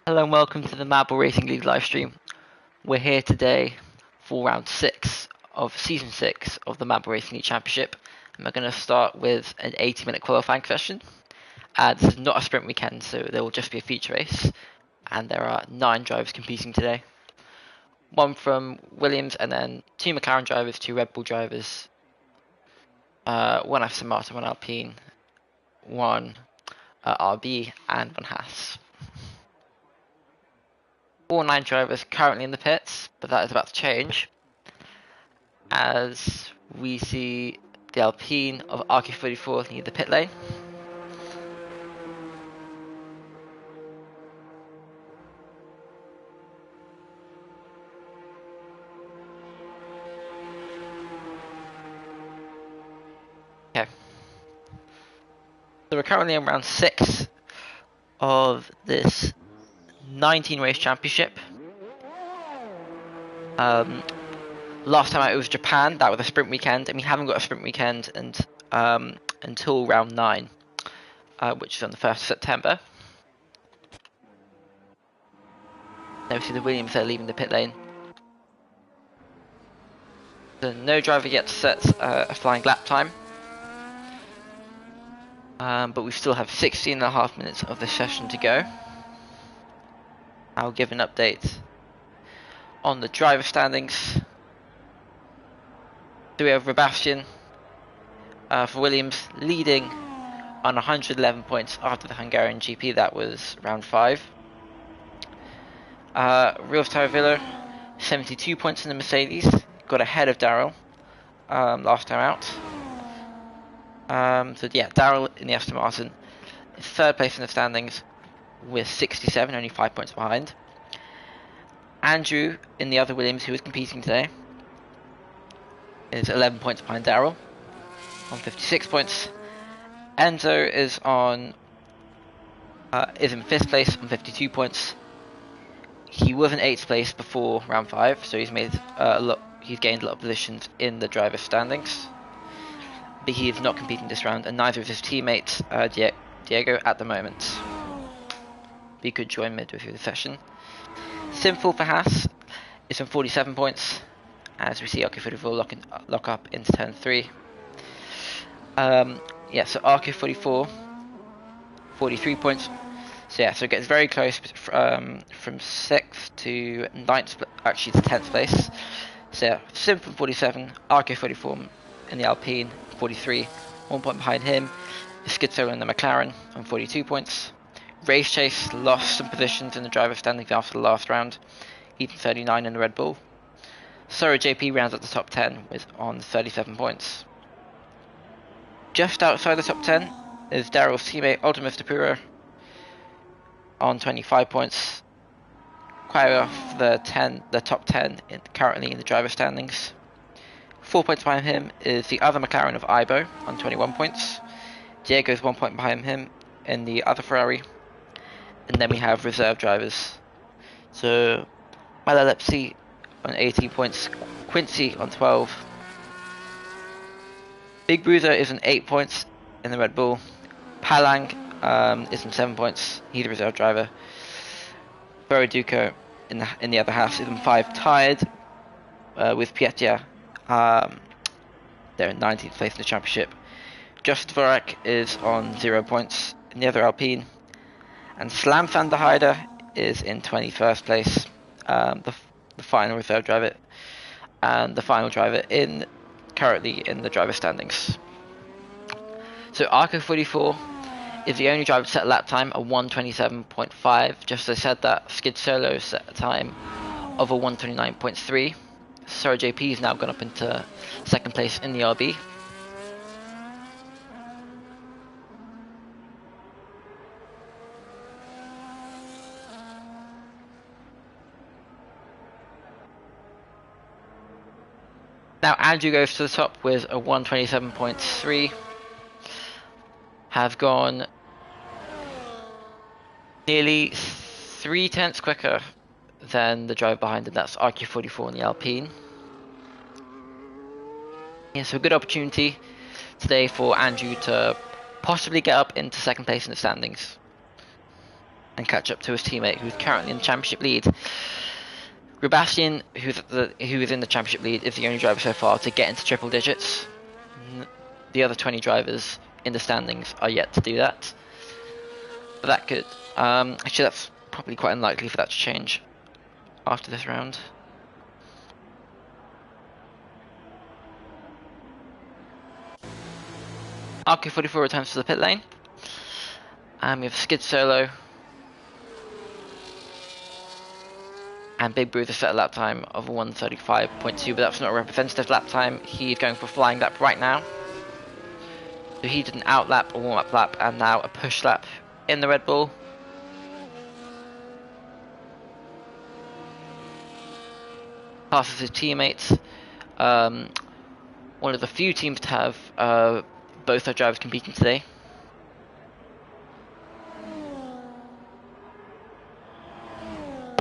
Hello and welcome to the Marble Racing League livestream. We're here today for round 6 of season 6 of the Marble Racing League Championship, and we're going to start with an 80-minute qualifying session. This is not a sprint weekend, so there will just be a feature race, and there are 9 drivers competing today. 1 from Williams, and then 2 McLaren drivers, 2 Red Bull drivers, 1 Aston Martin, 1 Alpine, 1 RB, and 1 Haas. All 9 drivers currently in the pits, but that is about to change as we see the Alpine of RQ44 lead the pit lane. Okay. So we're currently in round 6 of this 19 race championship. Last time out it was Japan, that was a sprint weekend, and we haven't got a sprint weekend until round 9, which is on the 1st of September. Now we see the Williams there leaving the pit lane. So no driver yet to set a flying lap time. But we still have 16.5 minutes of this session to go. I'll give an update on the driver standings. So we have Sebastian for Williams leading on 111 points after the Hungarian GP. That was round 5. Rios Taravilla, 72 points in the Mercedes, got ahead of Daryl last time out. So yeah, Daryl in the Aston Martin, 3rd place in the standings with 67, only 5 points behind. Andrew in the other Williams, who is competing today, is 11 points behind Daryl on 56 points. Enzo is in 5th place on 52 points. He was in 8th place before round 5, so he's gained a lot of positions in the driver standings. But he is not competing this round, and neither is his teammate Diego at the moment. He could join midway through the session. Simple for Haas is on 47 points, as we see RQ44 lock up into turn 3. So RQ44, 43 points. So yeah, so it gets very close from 6th to 9th, actually to 10th place. So yeah, Simple 47, RQ44 in the Alpine 43, 1 point behind him. Skidso in the McLaren on 42 points. Race Chase lost some positions in the driver standings after the last round. He's 39 in the Red Bull. Sora JP rounds up the top 10 on 37 points. Just outside the top 10 is Daryl's teammate Ultimus Depura on 25 points. Quite off the top 10 currently in the driver standings. 4 points behind him is the other McLaren of Ibo on 21 points. Diego's 1 point behind him in the other Ferrari. And then we have reserve drivers. So Malalepsi on 18 points, Quincy on 12. Big Bruiser is on 8 points in the Red Bull. Palang is on 7 points, he's a reserve driver. Boroduco in the other half is on 5, tied with Pietia. They're in 19th place in the championship. Just Dvorak is on 0 points in the other Alpine. And Slam van der Heide is in 21st place, the final reserve driver, and the final driver currently in the driver standings. So Arco44 is the only driver to set a lap time of 1:27.5. Just as I said that, Skid Solo set a time of a 1:29.3. Sora JP has now gone up into 2nd place in the RB. Now Andrew goes to the top with a 1:27.3. Have gone nearly 3 tenths quicker than the driver behind him. That's RQ44 in the Alpine. Yeah, so a good opportunity today for Andrew to possibly get up into 2nd place in the standings. and catch up to his teammate, who's currently in the championship lead. Rubastian, who is in the championship lead, is the only driver so far to get into triple digits. The other 20 drivers in the standings are yet to do that. But that could, actually that's probably quite unlikely for that to change after this round. RK44 returns to the pit lane. And we have Skid Solo and Big Bruiser set a lap time of 1:35.2, but that's not a representative lap time. He's going for a flying lap right now. So he did an out lap, a warm up lap, and now a push lap in the Red Bull. Passes his teammates. One of the few teams to have both their drivers competing today.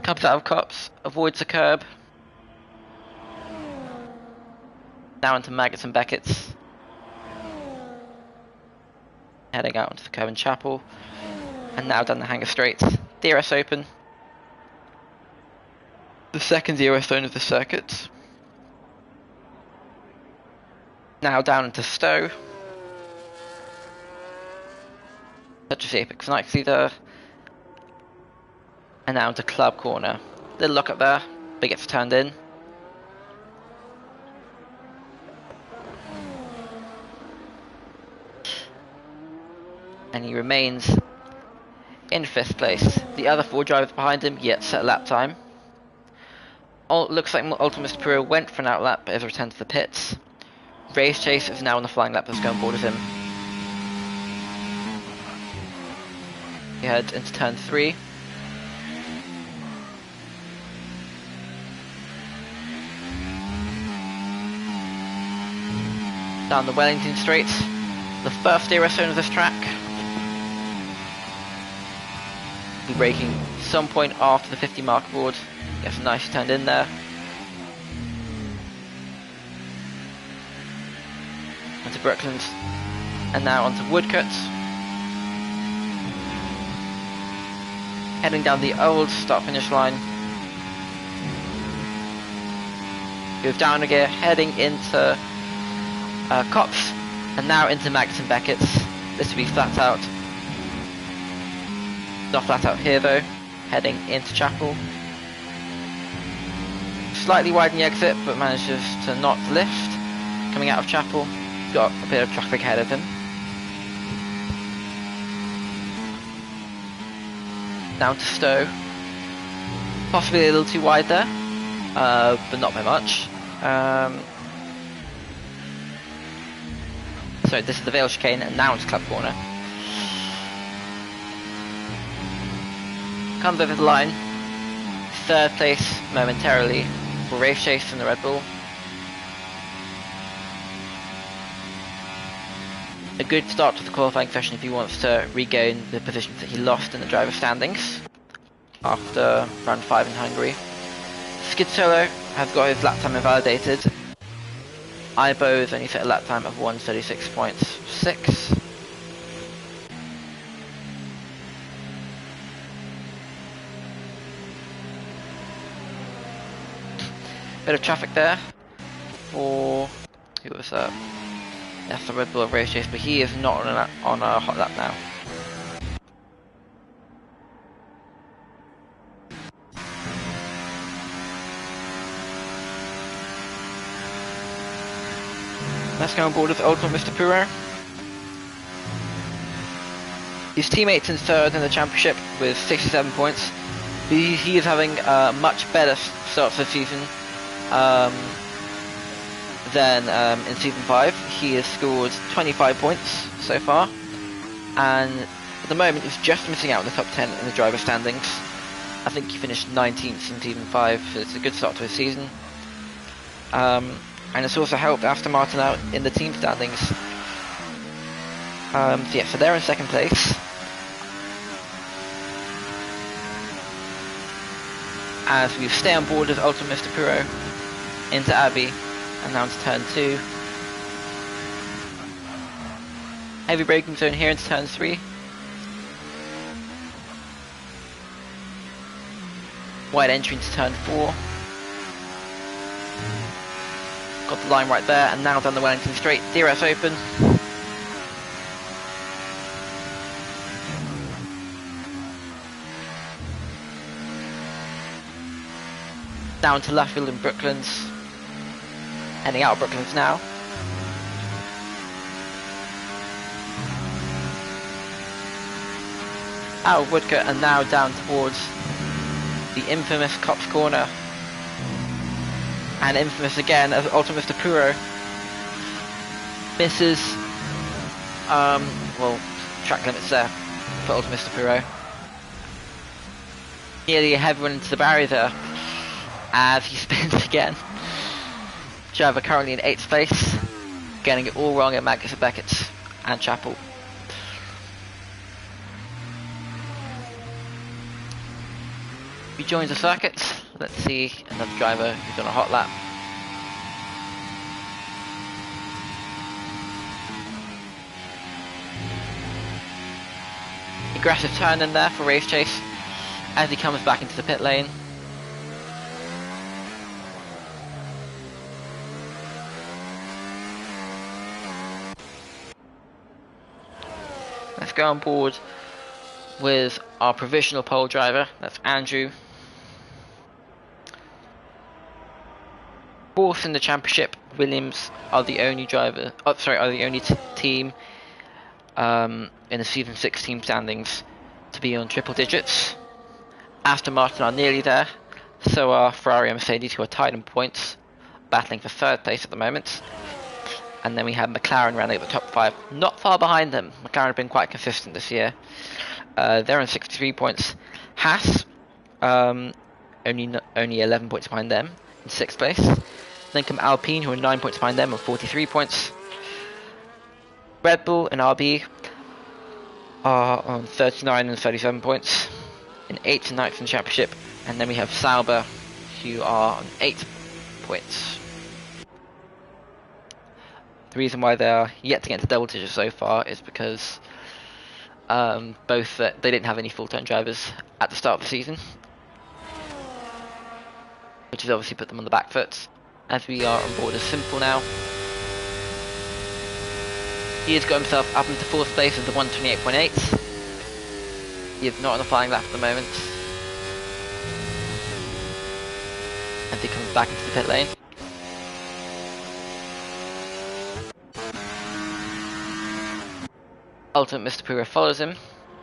Comes out of cops, avoids the curb. Now into Maggots and Beckett's. Heading out onto the curb in Chapel. And now down the Hanger Straight. DRS open. The second DRS zone of the circuit. Now down into Stowe. Such as the Apex Night Leader. And now into Club Corner. Little lock up there, but gets turned in. And he remains in 5th place. The other 4 drivers behind him yet set a lap time. Looks like Ultimate Mr. Puro went for an out lap but has returned to the pits. Race Chase is now on the flying lap that's going board with him. He heads into turn 3. Down the Wellington Straight, the first DRS zone of this track. Be braking some point after the 50 mark board. Gets nicely turned in there. Onto Brooklands, and now onto Woodcut. Heading down the old start-finish line. Goes down again, heading into Cops, and now into Maggots and Beckett's. This will be flat out. Not flat out here though, heading into Chapel. Slightly widen the exit, but manages to not lift. Coming out of Chapel, got a bit of traffic ahead of him. Down to Stowe. Possibly a little too wide there, but not by much. So this is the Vale Chicane, and now into Club Corner. Comes over the line. 3rd place momentarily for Race Chase in the Red Bull. A good start to the qualifying session if he wants to regain the positions that he lost in the driver standings after round 5 in Hungary. Skid Solo has got his lap time invalidated. Ibo's only set a lap time of 1:36.6. Bit of traffic there for who was that? That's the Red Bull of Race Chase, but he is not on a hot lap now. Let's go on board with Ultimate Mr. Puro. His teammate's in 3rd in the championship with 67 points. He is having a much better start to the season than in Season 5. He has scored 25 points so far, and at the moment he's just missing out in the top 10 in the driver standings. I think he finished 19th in Season 5, so it's a good start to his season. And it's also helped Aston Martin out in the team standings. So they're in 2nd place. As we stay on board with Ultimate Mr. Puro into Abbey, and now into turn 2. Heavy braking zone here into turn 3. Wide entry into turn 4. Got the line right there, and now down the Wellington straight. DRS open. Down to Luffield and Brooklands. Heading out of Brooklands now. Out of Woodcote and now down towards the infamous Cops Corner. And infamous again as Ultimate Mr. Puro misses well, track limits there for Ultimate Mr. Puro. Nearly a heavy run into the barrier there as he spins again. Driver currently in 8th place, getting it all wrong at Magnussen, Beckett and Chapel. He joins the circuit. Let's see another driver who's on a hot lap. Aggressive turn in there for Race Chase as he comes back into the pit lane. Let's go on board with our provisional pole driver. That's Andrew. 4th in the championship. Williams are the only driver. Are the only team in the season 6 team standings to be on triple digits. Aston Martin are nearly there. So are Ferrari and Mercedes, who are tied in points, battling for 3rd place at the moment. And then we have McLaren rounding up the top 5, not far behind them. McLaren have been quite consistent this year. They're on 63 points. Haas, only 11 points behind them in 6th place. Then come Alpine, who are 9 points behind them on 43 points. Red Bull and RB are on 39 and 37 points in 8th and 9th in the championship. And then we have Sauber, who are on 8 points. The reason why they are yet to get into double digits so far is because they didn't have any full-time drivers at the start of the season, which has obviously put them on the back foot. As we are on board as Simple now, he has got himself up into 4th place with the 128.8. He is not on a flying lap at the moment as he comes back into the pit lane. Ultimate Mr. Puro follows him.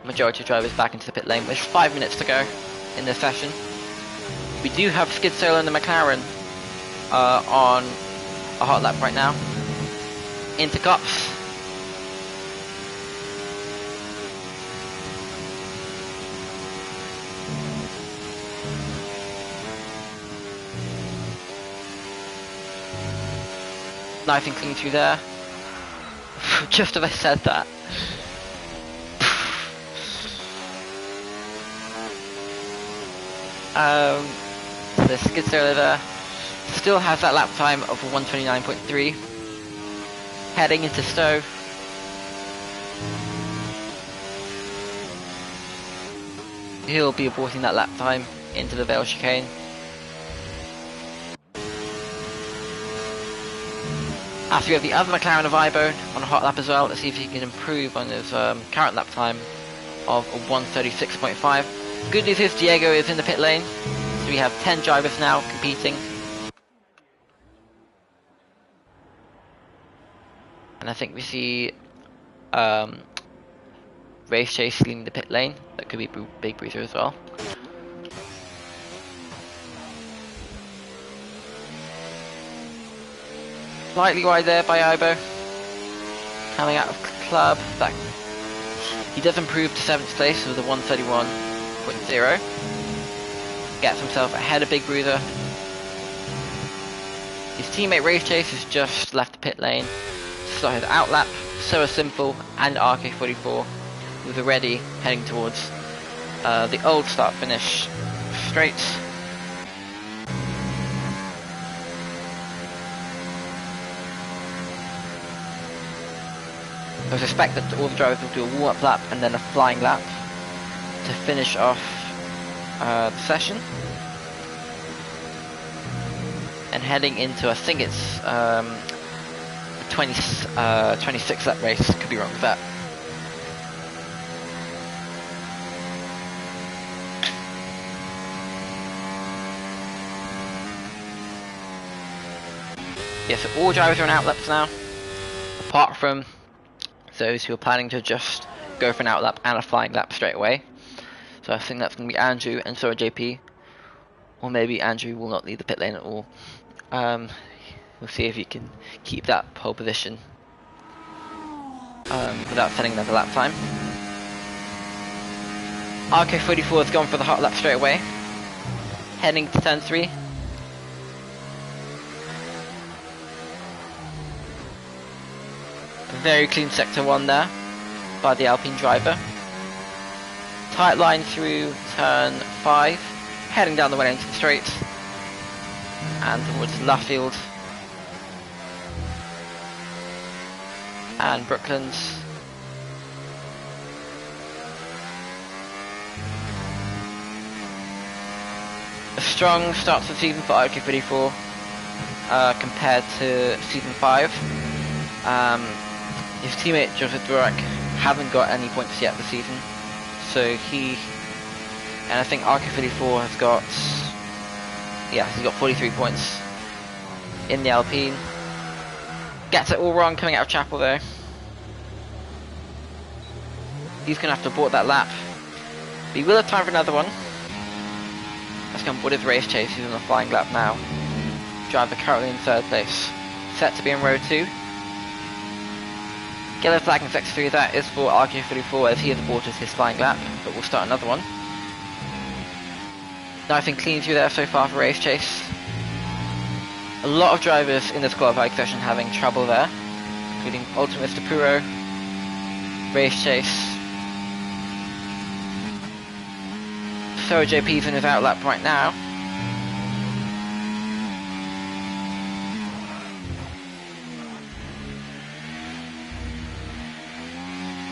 Majority of drivers back into the pit lane with 5 minutes to go in this session. We do have Skid Solo and the McLaren on a hot lap right now. Into Cops. Nice and clean through there. Just as I said that. The Skid Solo there still has that lap time of 129.3. Heading into Stowe. He'll be aborting that lap time into the Vale chicane. After we have the other McLaren of Ibo on a hot lap as well. Let's see if he can improve on his current lap time of 136.5. Good news is Diego is in the pit lane, so we have 10 drivers now competing. And I think we see Race Chase leading the pit lane. That could be Big Bruiser as well. Slightly wide there by Ibo. Coming out of club. That he does improve to 7th place with a 131.0. Gets himself ahead of Big Bruiser. His teammate Race Chase has just left the pit lane. Started out lap. So is Simple and RK44 with a ready heading towards the old start finish straight. I suspect that all the drivers will do a warm-up lap and then a flying lap to finish off the session. and heading into, I think it's 26 lap race, could be wrong with that. Yeah, so all drivers are on outlets now, apart from those who are planning to just go for an outlap and a flying lap straight away. So I think that's going to be Andrew and Sora JP, or maybe Andrew will not lead the pit lane at all. We'll see if he can keep that pole position without setting another lap time. RK44 has gone for the hot lap straight away, heading to turn 3. Very clean sector 1 there by the Alpine driver. Tight line through turn 5, heading down the Wellington straight and towards Luffield and Brooklands. A strong start to the season for RK44 compared to season 5. His teammate Joseph Dvorak hasn't got any points yet this season, so and I think RK44 has got, yeah, he's got 43 points in the Alpine. Gets it all wrong coming out of Chapel though. He's going to have to abort that lap. But he will have time for another one. Let's go on board his race chase. He's on a flying lap now. Driver currently in 3rd place. Set to be in row 2. Yellow flag in sector 3, that is for RK44 as he has aborted his flying lap, but we'll start another one. Nice and clean through there so far for race chase. A lot of drivers in this qualifying session having trouble there, including Ultimate Mr. Puro, race chase. So JP's in his outlap right now.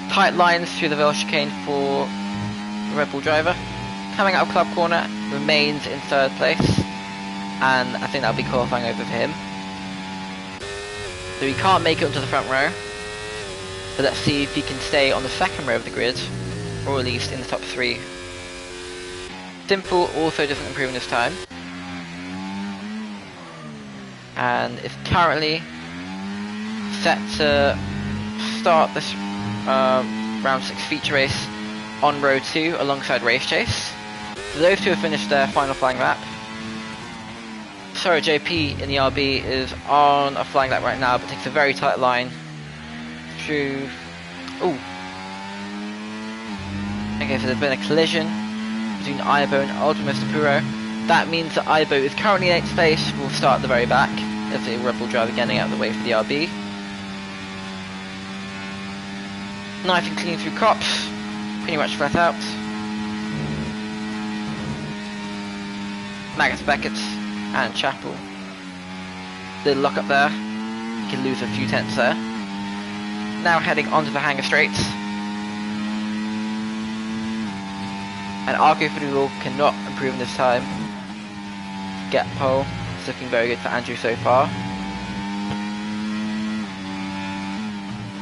Tight lines through the Vale chicane for the Red Bull driver. Coming out of club corner, remains in 3rd place, and I think that'll be qualifying over for him. So he can't make it onto the front row, but let's see if he can stay on the 2nd row of the grid, or at least in the top 3. Simple also doesn't improve in this time, and is currently set to start this round 6 feature race on row 2 alongside race chase. So those two have finished their final flying lap. Sorry, JP in the RB is on a flying lap right now, but takes a very tight line through. Ooh. Okay, so there's been a collision between Ibo and Ultimate Mr. Puro. That means that Ibo is currently in 8th place. Will start at the very back as the Red Bull driver getting out of the way for the RB. Nice and clean through Cops, pretty much flat out. Magnus Beckett and Chapel. Little lock up there, you can lose a few tenths there. Now heading onto the Hangar Straight. And RK44 cannot improve in this time. Get pole, it's looking very good for Andrew so far.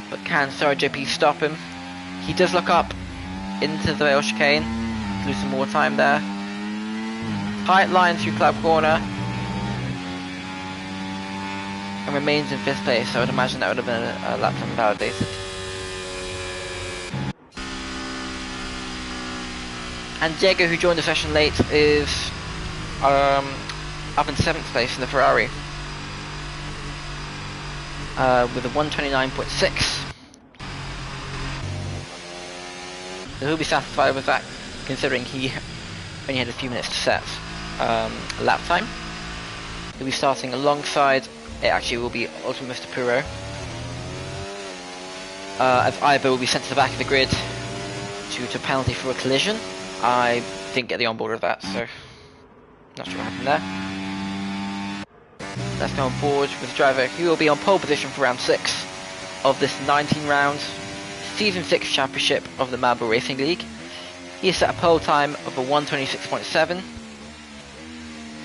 But can Sorry JP stop him? He does look up into the Vale chicane, lose some more time there. Tight line through club corner, and remains in 5th place, so I would imagine that would have been a lap time validated. And Diego, who joined the session late, is up in 7th place in the Ferrari with a 129.6. So he'll be satisfied with that, considering he only had a few minutes to set a lap time. He'll be starting alongside, it actually will be Ultimate Mr. Puro, as Ibo will be sent to the back of the grid due to penalty for a collision. I didn't get the onboard of that, so not sure what happened there. Let's go on board with the driver who will be on pole position for round 6 of this 19 round Season 6 Championship of the Marble Racing League. He has set a pole time of a 126.7,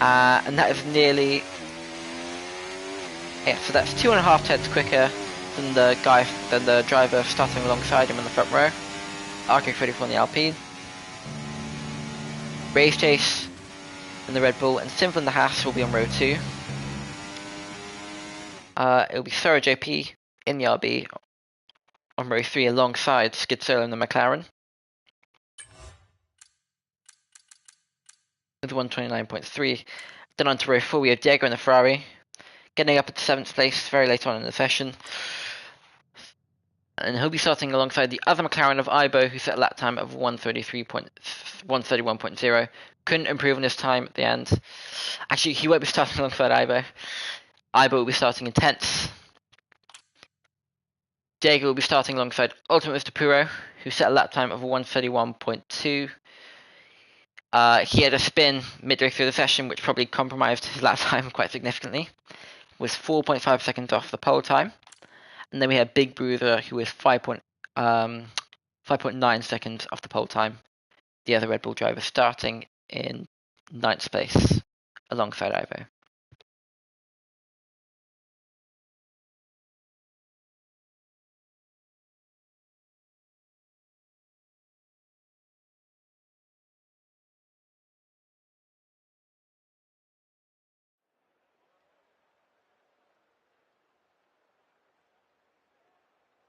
and that is nearly Yeah, so that's 2.5 tenths quicker than the driver starting alongside him in the front row. RK34 on the Alpine. Race Chase in the Red Bull and Simple in the Haas will be on row 2. It'll be Sarah JP in the RB on row 3 alongside Skid Solo in the McLaren. With 129.3. Then on to row 4 we have Diego in the Ferrari. Getting up at 7th place very late on in the session. And he'll be starting alongside the other McLaren of Ibo, who set a lap time of 131.0. Couldn't improve on his time at the end. Actually, he won't be starting alongside Ibo. Ibo will be starting in 10th. Diego will be starting alongside Ultimate Mr. Puro, who set a lap time of 131.2. He had a spin midway through the session, which probably compromised his lap time quite significantly. Was 4.5 seconds off the pole time. And then we had Big Bruiser, who was 5.9 seconds off the pole time. The other Red Bull driver starting in 9th place alongside Ivo.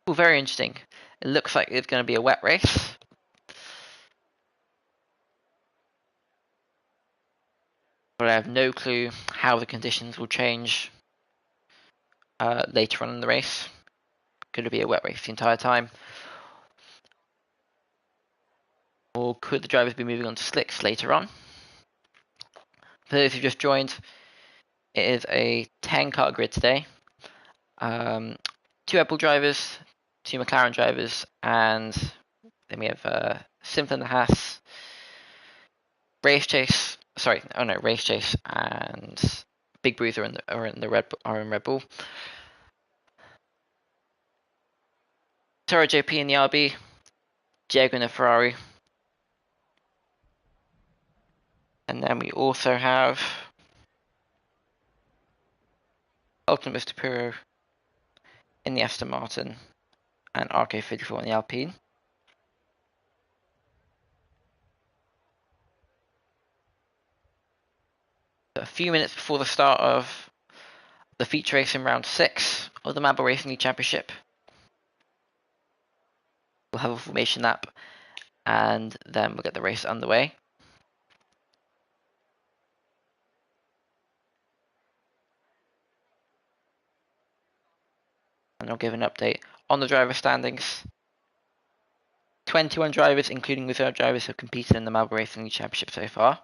Ooh, very interesting. It looks like it's going to be a wet race. But I have no clue how the conditions will change later on in the race. Could it be a wet race the entire time? Or could the drivers be moving on to slicks later on? For those who just joined, it is a 10-car grid today. 2 Red Bull drivers, 2 McLaren drivers, and then we have Simple in the Haas, Race Chase and Big Bruiser are in Red Bull. Toro JP in the RB, Diego in the Ferrari. And then we also have Ultimate Mr. Puro in the Aston Martin and RK34 in the Alpine. A few minutes before the start of the feature race in round 6 of the Marble Racing League Championship, we'll have a formation lap and then we'll get the race underway. And I'll give an update on the driver standings. 21 drivers, including reserve drivers, have competed in the Marble Racing League Championship so far.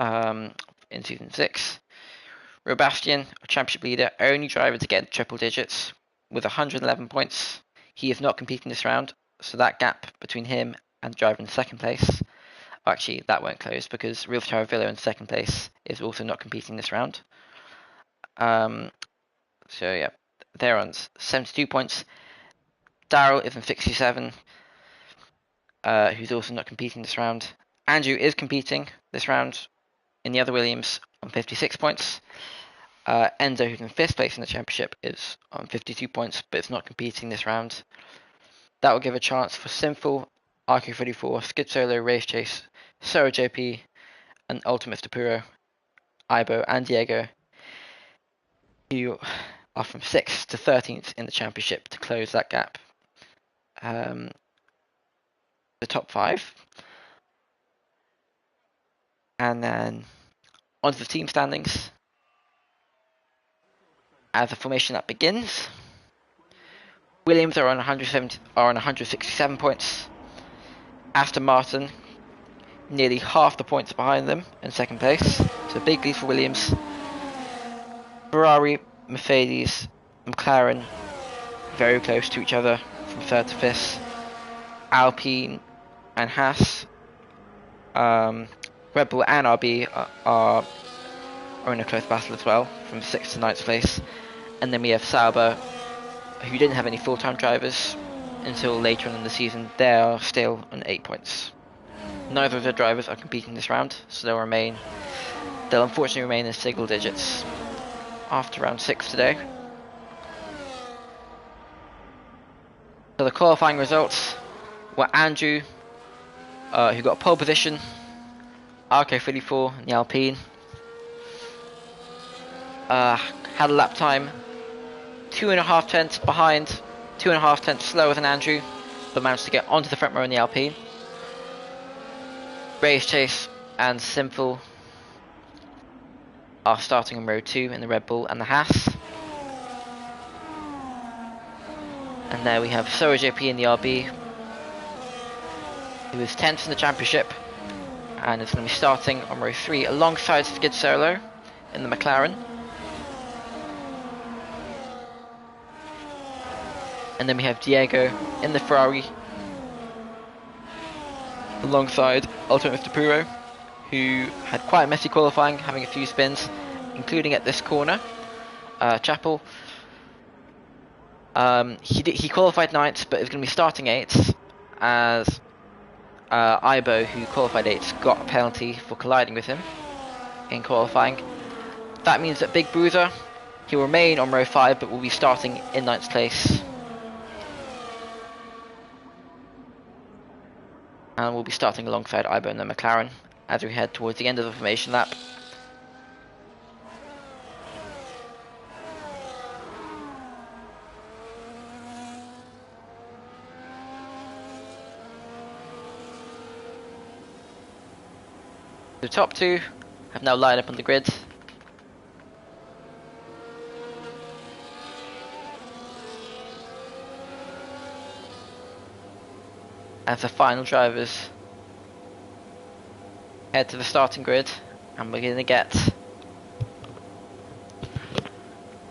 In season 6. Robastian, a championship leader, only driver to get triple digits with 111 points. He is not competing this round, so that gap between him and driver in second place, actually that won't close because Real Taravillo in second place is also not competing this round. So yeah, they're on 72 points. Daryl is on 67, who's also not competing this round. Andrew is competing this round in the other Williams on 56 points. Enzo, who's in 5th place in the championship, is on 52 points, but it's not competing this round. That will give a chance for Simple, RK34, Skid Solo, Race Chase, Soro JP, and Ultimate Mr. Puro, Ibo, and Diego, who are from 6th to 13th in the championship to close that gap. The top 5. And then onto the team standings. As the formation that begins, Williams are on 167 points. Aston Martin, nearly half the points behind them in second place. So big lead for Williams. Ferrari, Mercedes, McLaren, very close to each other from 3rd to 5th. Alpine and Haas, Red Bull and RB are in a close battle as well, from 6th to 9th place. And then we have Sauber, who didn't have any full-time drivers until later on in the season. They are still on 8 points. Neither of their drivers are competing this round, so they'll unfortunately remain in single digits. after round 6 today. So the qualifying results were Andrew, who got pole position, RK34 in the Alpine, had a lap time 2.5 tenths behind, 2.5 tenths slower than Andrew, but managed to get onto the front row in the Alpine. Race Chase and Simple are starting in row 2 in the Red Bull and the Haas. And there we have Sora JP in the RB, who is 10th in the championship and is going to be starting on row 3 alongside Skid Solo in the McLaren. And then we have Diego in the Ferrari alongside Ultimate Mr. Puro, who had quite a messy qualifying, having a few spins, including at this corner, Chapel. He qualified 9th, but is going to be starting 8th, as Ibo, who qualified 8th, got a penalty for colliding with him in qualifying. That means that Big Bruiser, he'll remain on row 5, but will be starting in 9th place. And we'll be starting alongside Ibo in the McLaren as we head towards the end of the formation lap. The top two have now lined up on the grid. As the final drivers head to the starting grid, and we're going to get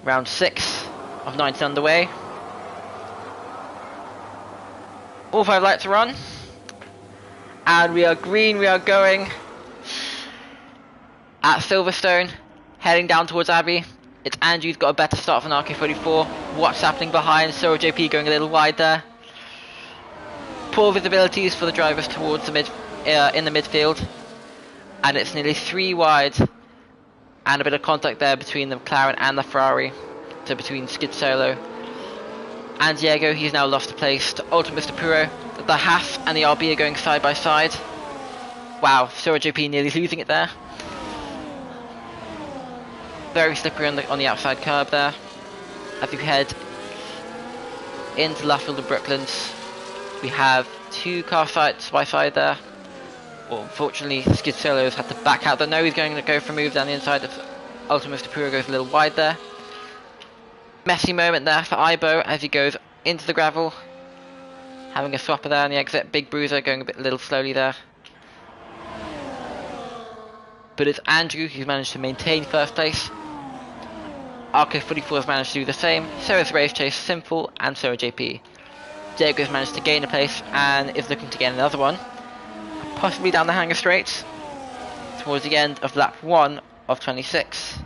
round 6 of 90 underway. All 5 lights are on, and we are green. We are going at Silverstone, heading down towards Abbey. It's Andrew who's got a better start than RK34. What's happening behind? Sora JP going a little wide there. Poor visibilities for the drivers towards the in the midfield, and it's nearly 3 wide, and a bit of contact there between the McLaren and the Ferrari, so between Skid Solo and Diego. He's now lost a place to Ultimate Mr. Puro. The Haas and the RB are going side by side. Wow, Sora JP nearly losing it there. Very slippery on the outside curb there. As we head into Luffield and Brooklands, we have 2 cars side by side there. Well, unfortunately, Skid Solo's had to back out. No, he's going to go for a move down the inside of Ultimate Mr. Puro, goes a little wide there. Messy moment there for Ibo as he goes into the gravel, having a swapper there on the exit. Big Bruiser going a little slowly there. But it's Andrew who's managed to maintain first place. RK44 has managed to do the same. So has Race Chase, Simple, and Sora JP. Diego has managed to gain a place and is looking to gain another one, possibly down the Hanger Straight towards the end of lap 1 of 26.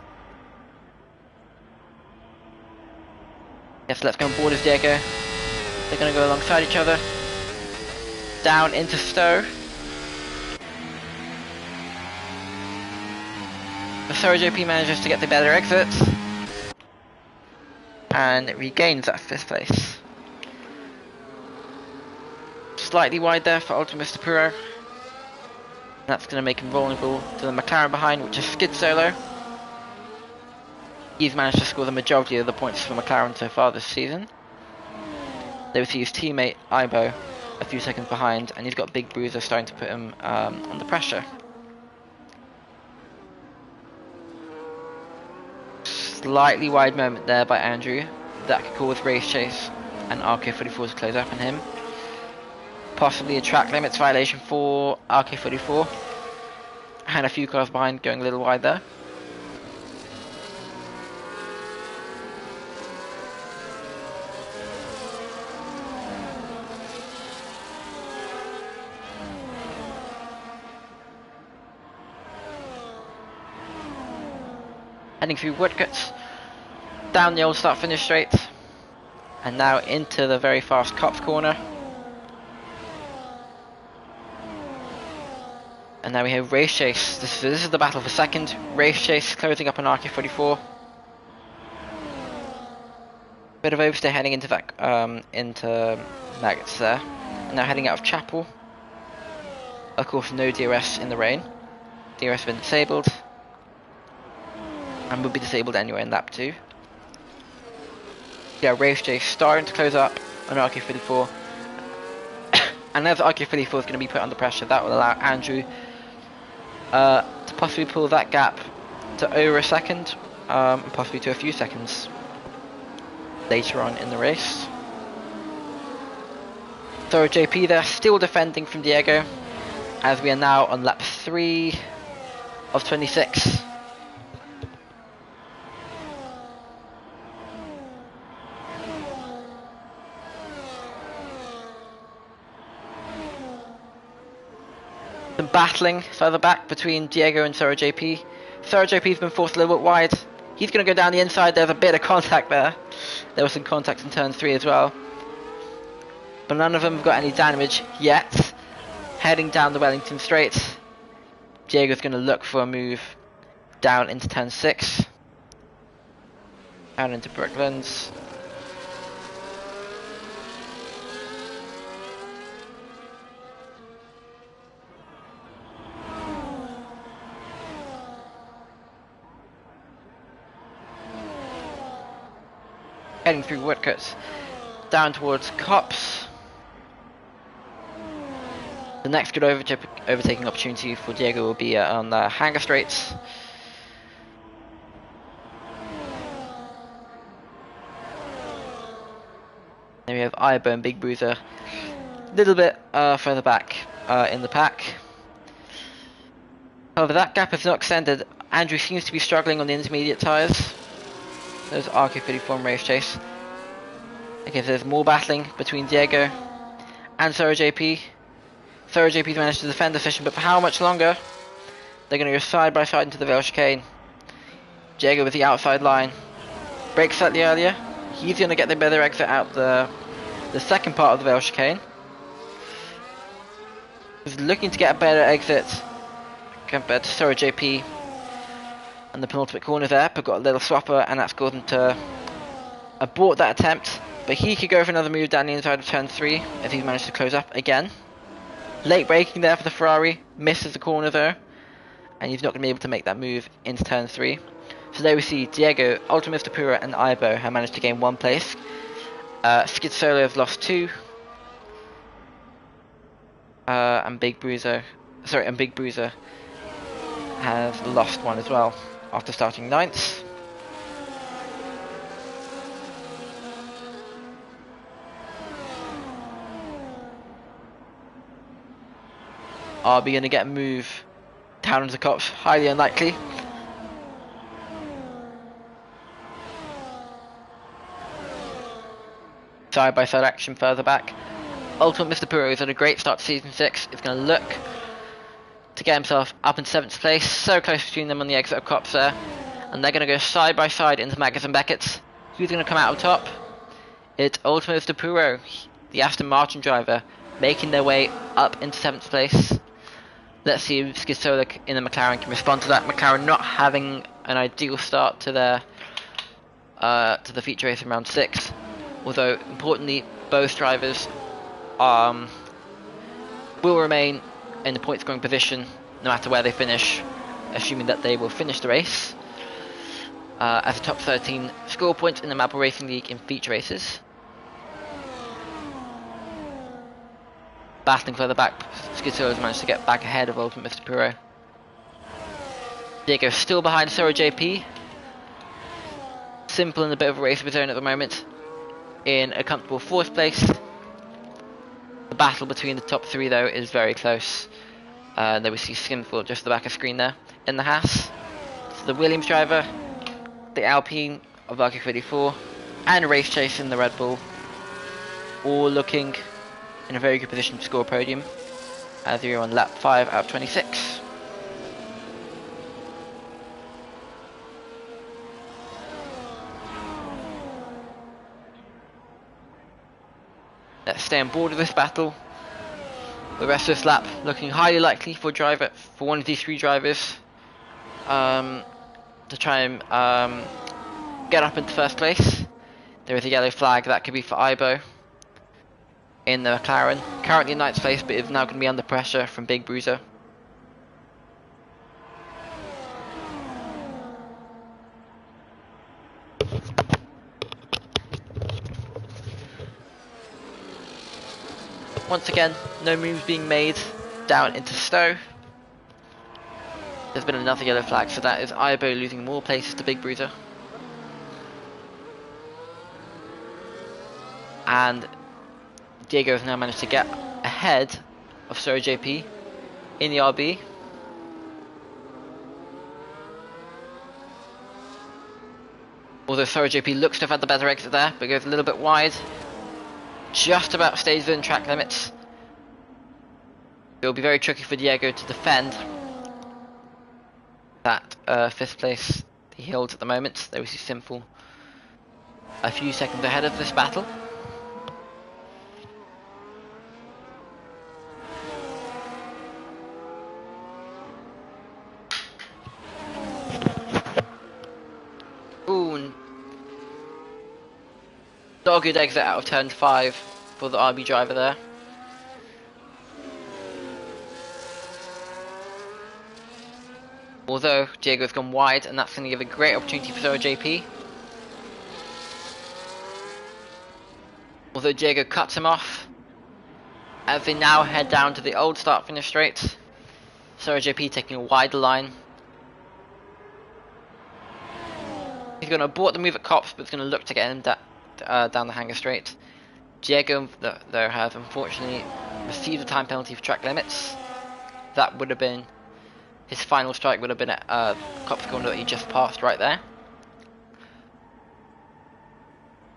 Yes, let's go on board as Diego. They're going to go alongside each other down into Stowe. The Sora JP manages to get the better exit and it regains that 5th place. Slightly wide there for Ultimate Mr. Puro. That's going to make him vulnerable to the McLaren behind, which is Skid Solo. He's managed to score the majority of the points for McLaren so far this season. They see his teammate Ibo a few seconds behind, and he's got Big Bruiser starting to put him under pressure. Slightly wide moment there by Andrew. That could cause Race Chase and RK44 to close up on him. Possibly a track limits violation for RK44. And a few cars behind going a little wide there. Heading through Woodcuts, down the old start finish straight, and now into the very fast Cops corner. And now we have Race Chase. This is the battle for second. Race Chase closing up on RK44. Bit of overstay heading into that into Maggots there. And now heading out of Chapel. Of course, no DRS in the rain. DRS has been disabled. And will be disabled anyway in lap 2. Yeah, race chase starting to close up on RK34. And as RK34 is going to be put under pressure, that will allow Andrew to possibly pull that gap to over a second, and possibly to a few seconds later on in the race. So JP there, still defending from Diego, as we are now on lap 3 of 26. Some battling further back between Diego and Sora JP. Sora JP's been forced a little bit wide. He's going to go down the inside. There's a bit of contact there. There was some contact in turn 3 as well. But none of them have got any damage yet. Heading down the Wellington Straight. Diego's going to look for a move down into turn 6. Down into Brooklands. Heading through Woodcuts, down towards Cops. The next good overtaking opportunity for Diego will be on the Hangar Straits. Then we have Ibo and Big Bruiser, a little bit further back in the pack. However, that gap is not extended. Andrew seems to be struggling on the intermediate tyres. There's RK34 and Race Chase. Okay, so there's more battling between Diego and Sora JP. Sora JP's managed to defend the session, but for how much longer? They're going to go side by side into the Vale Chicane. Diego with the outside line. Brakes slightly earlier. He's going to get the better exit out the second part of the Vale Chicane. He's looking to get a better exit compared to Sora JP. And the penultimate corner there, but got a little swapper, and that's caused him to abort that attempt. But he could go for another move down the inside of turn 3 as he's managed to close up again. Late braking there for the Ferrari, misses the corner though, and he's not going to be able to make that move into turn 3. So there we see Diego, Ultra Mr. Pura and Ibo have managed to gain 1 place. Skid Solo has lost 2. And Big Bruiser has lost 1 as well, after starting 9th. Are we going to get a move down into the Cops? Highly unlikely. Side by side action further back. Ultimate Mr. Puro has had a great start to season 6. It's going to look to get himself up in 7th place. So close between them on the exit of Cops there. And they're going to go side by side into Maggotts and Beckett's. Who's going to come out on top? It's Ultimate Mr. Puro, the Aston Martin driver, making their way up into 7th place. Let's see if Skisola in the McLaren can respond to that. McLaren not having an ideal start to their to the feature race in round 6. Although importantly, both drivers will remain in the point scoring position no matter where they finish, assuming that they will finish the race as a top 13 score points in the Marble Racing League in feature races. Battling further back, Skidso has managed to get back ahead of Ultimate Mr. Puro. Diego still behind Sora JP. Simple in a bit of a race of his own at the moment, in a comfortable 4th place. The battle between the top 3 though is very close. There we see Skimful just at the back of screen there in the Haas. So the Williams driver, the Alpine of RK34, and Race Chase in the Red Bull, all looking in a very good position to score a podium as you're on lap 5 out of 26. Let's stay on board of this battle. The rest of this lap looking highly likely for one of these 3 drivers to try and get up into 1st place. There is a yellow flag, that could be for Ibo in the McLaren. Currently in 9th place, but is now going to be under pressure from Big Bruiser. Once again, no moves being made down into Stowe. There's been another yellow flag, so that is Ibo losing more places to Big Bruiser. And Diego has now managed to get ahead of Sir JP in the RB. Although Sir JP looks to have had the better exit there, but goes a little bit wide. Just about stays within track limits. It will be very tricky for Diego to defend that 5th place he holds at the moment. There we see Simple a few seconds ahead of this battle. Ooh, not a good exit out of turn 5 for the RB driver there. Although Diego's gone wide, and that's going to give a great opportunity for Sora JP. Although Diego cuts him off, as they now head down to the old start finish straight. Sora JP taking a wider line. He's going to abort the move at Cops, but it's going to look to get him down the hanger straight. Diego, though, has unfortunately received a time penalty for track limits. That would have been his final strike, would have been at Cops corner that he just passed right there.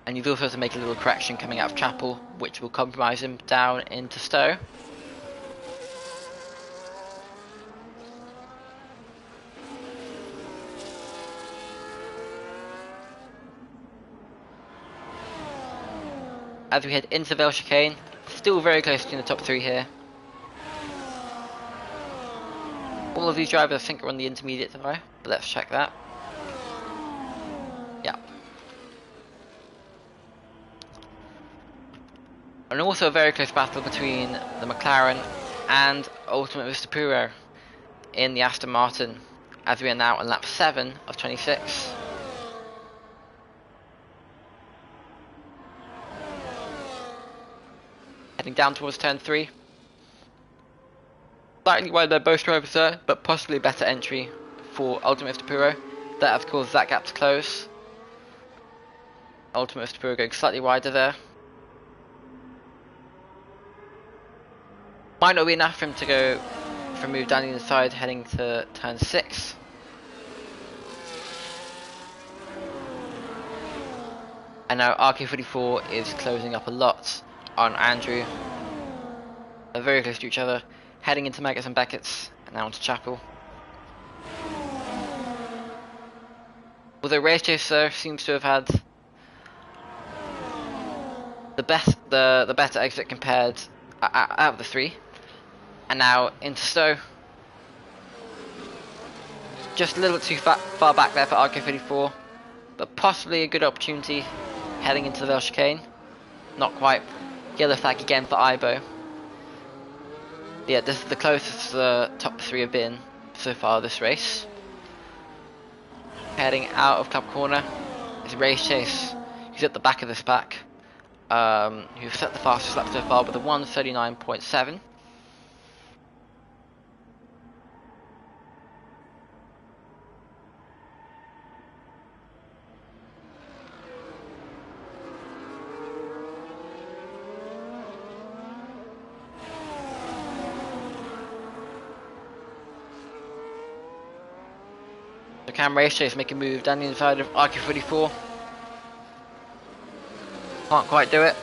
And he's also to make a little correction coming out of Chapel, which will compromise him down into Stowe. As we head into Vale Chicane, still very close to the top 3 here. All of these drivers I think are on the intermediate tomorrow, but let's check that. Yeah. And also a very close battle between the McLaren and Ultimate Mr. Puro in the Aston Martin, as we are now on lap 7 of 26. Heading down towards turn 3. Slightly wide by both drivers there, but possibly a better entry for Ultimate Mr. Puro. That has caused that gap to close. Ultimate Mr. Puro going slightly wider there. Might not be enough for him to go for a move down the inside heading to turn 6. And now RK44 is closing up a lot on Andrew. They're very close to each other, heading into Maggots and Beckett's, and now onto Chapel. Although Race Chaser seems to have had the better exit compared out of the 3, and now into Stowe. Just a little bit too far back there for RK34, but possibly a good opportunity heading into the Vale Chicane. Not quite. Yellow flag again for Ibo. Yeah, this is the closest the top 3 have been so far this race. Heading out of Club Corner is Race Chase. He's at the back of this pack. Who's set the fastest lap so far with a 1:39.7. So can Race Chase make a move down the inside of RQ44? Can't quite do it.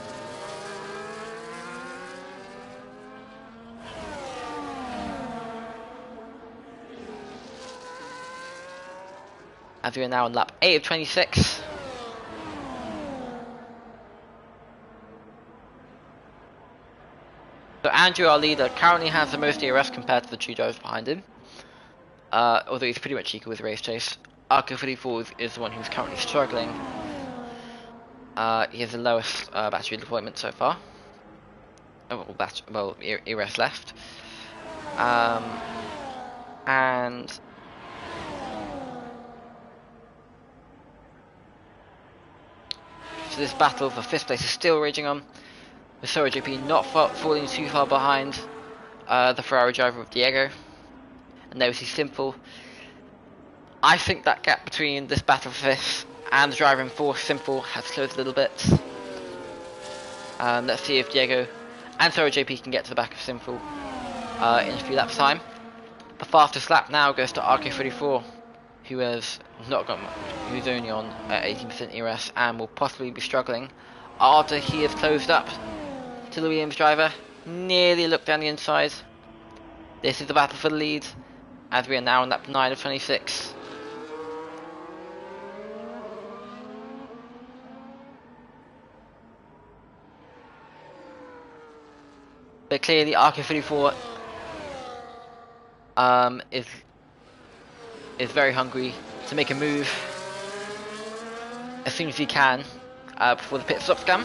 As we are now on lap 8 of 26. So Andrew, our leader, currently has the most DRS compared to the 2 drivers behind him. Although he's pretty much equal with Race Chase. RQ44 is the one who's currently struggling. He has the lowest battery deployment so far. ERS left. And so this battle for 5th place is still raging on, with Sora JP not falling too far behind the Ferrari driver of Diego. And there we see Simple. I think that gap between this battle for 5th and the driver in 4th, Simple, has closed a little bit. Let's see if Diego and Sora JP can get to the back of Simple in a few laps time. The fastest lap now goes to RK34, who has not got much, who's only on 18% ERS and will possibly be struggling after he has closed up to the Williams driver. Nearly looked down the inside. This is the battle for the lead, as we are now on lap 9 of 26. But clearly RK34 is very hungry to make a move as soon as he can before the pit stops come,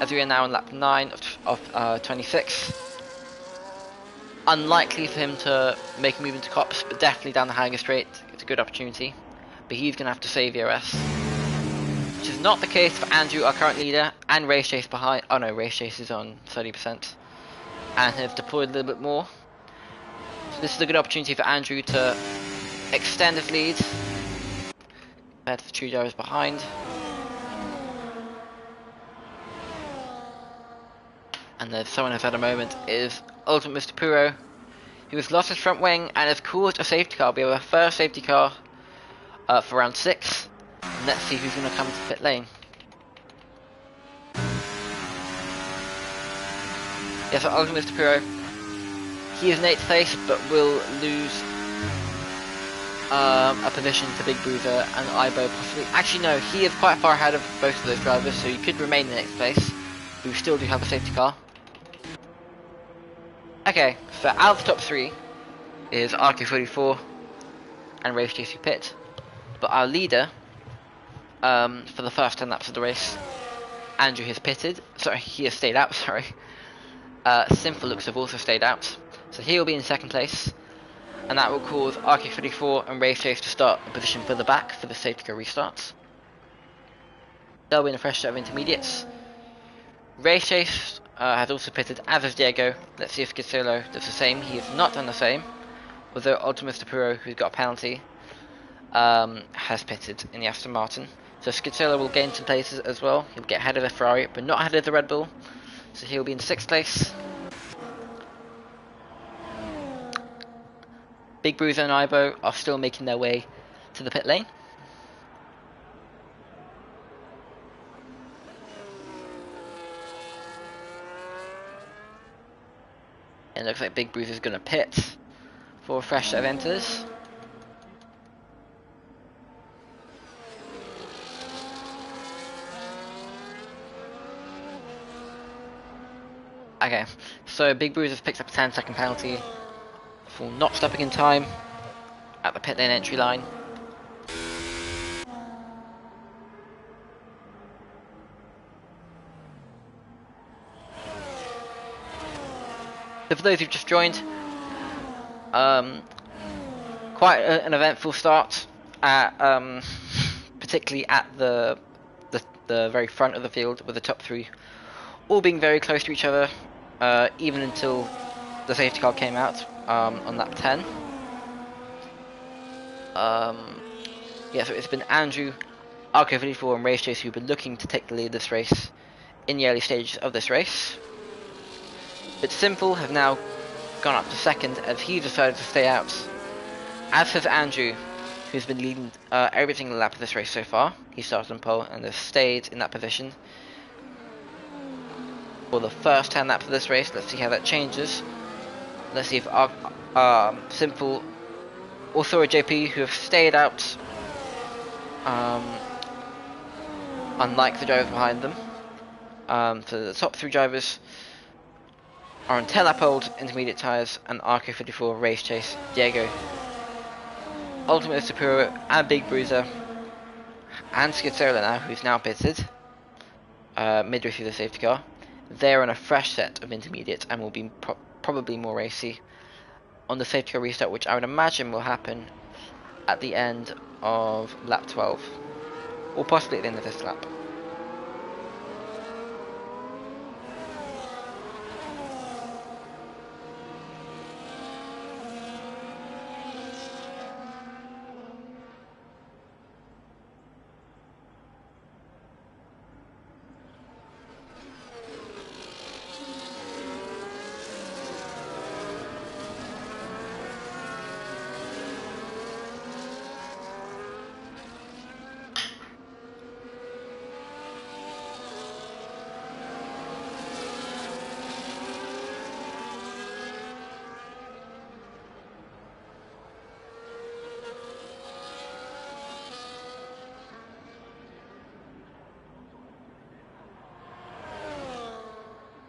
as we are now on lap 9 of 26. Unlikely for him to make a move into Cops, but definitely down the Hanger Straight it's a good opportunity, but he's going to have to save ERS, which is not the case for Andrew, our current leader, and Race Chase behind. Oh no, Race Chase is on 30% and has deployed a little bit more. So this is a good opportunity for Andrew to extend his lead compared to the two drivers behind. And then someone has had a moment is Ultimate Mr. Puro, who has lost his front wing and has caused a safety car. We have a first safety car for round 6. And let's see who's going to come to the pit lane. Yes, so Ultimate Mr. Puro, he is in 8th place, but will lose a position to Big Bruiser and Ibo possibly. Actually no, he is quite far ahead of both of those drivers, so he could remain in 8th place. We still do have a safety car. Okay, so out of the top 3 is RK44 and Race Chase Pit, but our leader for the first 10 laps of the race, Andrew, has pitted. Sorry, he has stayed out. Sorry. Simple looks have also stayed out, so he will be in 2nd place, and that will cause RK34 and Race Chase to start a position further back for the safety car restarts. They'll be in a fresh set of intermediates. Race Chase has also pitted, as has Diego. Let's see if Solo does the same. He has not done the same, although Ultimate Mr. Puro, who's got a penalty, has pitted in the Aston Martin. So Schizzolo will gain some places as well. He'll get ahead of the Ferrari, but not ahead of the Red Bull. So he'll be in 6th place. Big Bruiser and Ibo are still making their way to the pit lane. It looks like Big Bruiser is going to pit for a fresh set of enters. Okay, so Big Bruiser picks up a 10-second penalty for not stopping in time at the pit lane entry line. So for those who've just joined, quite an eventful start, particularly at the very front of the field, with the top 3 all being very close to each other, even until the safety car came out on lap 10. Yeah, so it's been Andrew, RK54 and Race Chase who've been looking to take the lead of this race in the early stages of this race. But Simple have now gone up to 2nd as he decided to stay out, as has Andrew, who's been leading every single lap of this race so far. He started on pole and has stayed in that position for the first 10 laps of this race. Let's see how that changes. Let's see if Simple or Thora JP, who have stayed out, unlike the drivers behind them. So the top 3 drivers are on 10 lap old intermediate tyres, and RK54, Race Chase, Diego, Ultimate Superior and Big Bruiser, and Schizzolo now, who's now pitted. midway through the safety car. They're on a fresh set of intermediates and will be probably more racy on the safety car restart, which I would imagine will happen at the end of lap 12, or possibly at the end of this lap.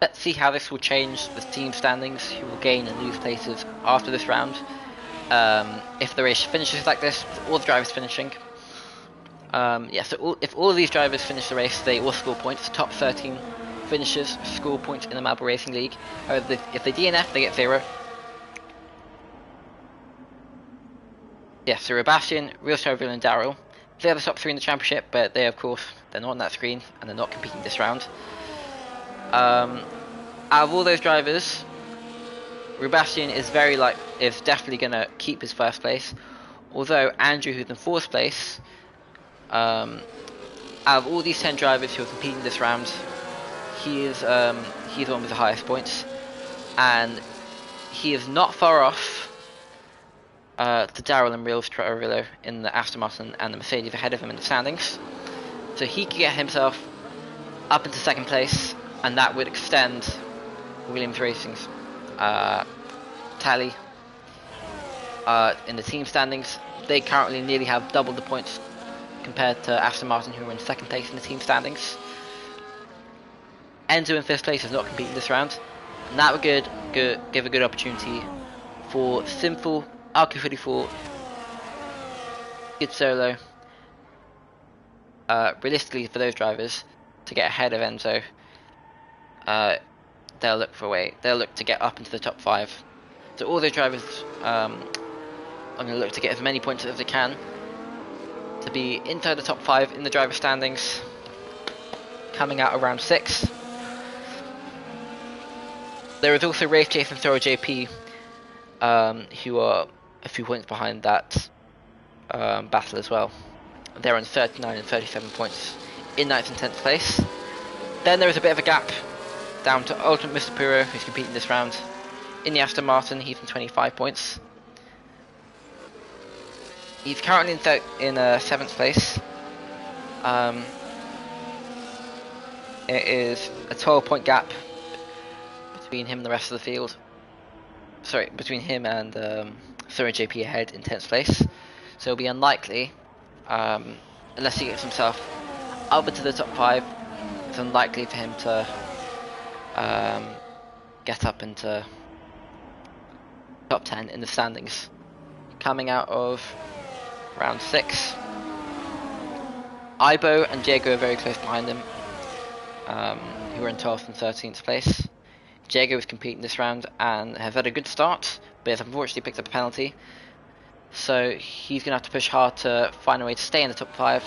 Let's see how this will change the team standings, who will gain and lose places after this round. If the race finishes like this, with all the drivers finishing. If all of these drivers finish the race, they all score points. Top 13 finishers score points in the Marble Racing League. However, if they DNF, they get 0. Yeah, so Sebastian, Real Servil and Daryl, they are the top 3 in the championship, but they, of course, they're not on that screen, and they're not competing this round. Out of all those drivers, Sebastian is definitely going to keep his first place, although Andrew, who's in 4th place, out of all these 10 drivers who are competing this round, he's the one with the highest points, and he is not far off to Daryl and Real Servil in the Aston Martin and the Mercedes ahead of him in the standings, so he could get himself up into 2nd place, and that would extend Williams Racing's tally in the team standings. They currently nearly have double the points compared to Aston Martin, who are in 2nd place in the team standings. Enzo in 5th place is not competing this round, and that would give a good opportunity for Simple, RQ44, Good Solo, realistically for those drivers to get ahead of Enzo. They'll look to get up into the top 5. So all those drivers are going to look to get as many points as they can to be inside the top 5 in the driver standings coming out of round 6. There is also Race Chase and Thorough JP, who are a few points behind that battle as well. They're on 39 and 37 points in 9th and 10th place. Then there is a bit of a gap down to Ultimate Mr. Puro, who's competing this round in the Aston Martin. He's on 25 points. He's currently in 7th place. It is a 12-point gap between him and the rest of the field. Sorry, between him and Thorough JP ahead in 10th place. So it'll be unlikely, unless he gets himself up into the top 5, it's unlikely for him to get up into top 10 in the standings. Coming out of round 6, Ibo and Diego are very close behind him, who are in 12th and 13th place. Diego is competing this round and has had a good start, but has unfortunately picked up a penalty, so he's going to have to push hard to find a way to stay in the top 5,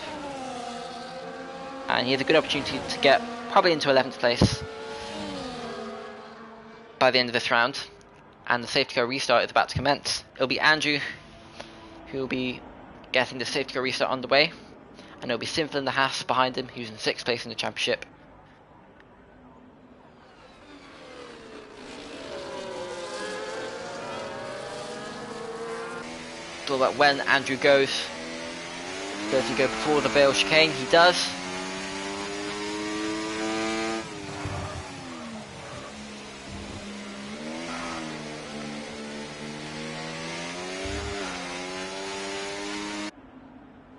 and he has a good opportunity to get probably into 11th place by the end of this round, and the safety car restart is about to commence. It'll be Andrew who will be getting the safety car restart underway, and it'll be Simple in the Haas behind him, who's in 6th place in the championship. It's all about when Andrew goes. Does he go before the Vale chicane? He does.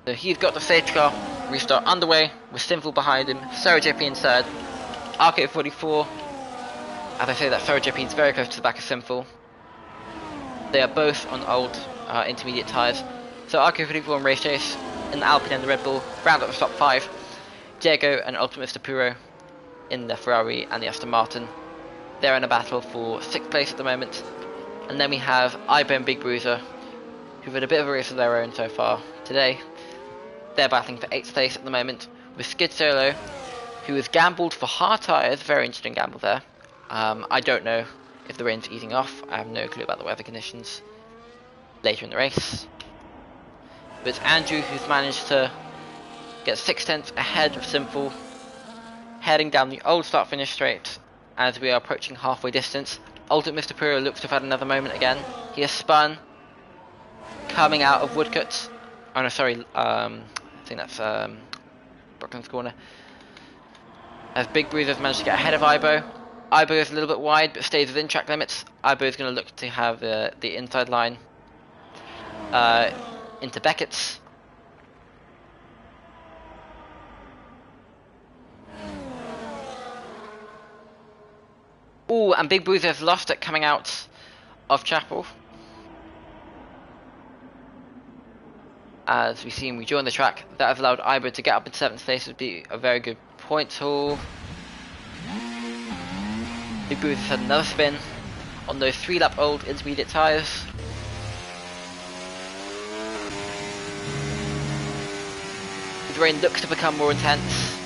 So he's got the safety car restart underway with Simple behind him, Thorough JP in 3rd, RK44. As I say that, Thorough JP is very close to the back of Simple. They are both on old intermediate tyres. So RK44 and Race Chase in the Alpine and the Red Bull round up the top 5. Diego and Ultimate Mr. Puro in the Ferrari and the Aston Martin. They're in a battle for 6th place at the moment. And then we have Ibo and Big Bruiser, who've had a bit of a race of their own so far today. They're battling for 8th place at the moment, with Skid Solo, who has gambled for hard tyres. Very interesting gamble there. I don't know if the rain's easing off. I have no clue about the weather conditions later in the race. But it's Andrew who's managed to get 6/10 ahead of Simple, heading down the old start-finish straight as we are approaching halfway distance. Ultimate Mr. Puro looks to have had another moment again. He has spun, coming out of Woodcut. Oh no, sorry, I think that's Brooklyn's corner. As Big Bruiser has managed to get ahead of Ibo. Ibo is a little bit wide but stays within track limits. Ibo is going to look to have the inside line into Beckett's. Ooh, and Big Bruiser has lost it coming out of Chapel. As we see him rejoin the track, that has allowed Ibo to get up in 7th place. Would be a very good points haul. Big Bruiser had another spin on those 3-lap old intermediate tyres. The rain looks to become more intense,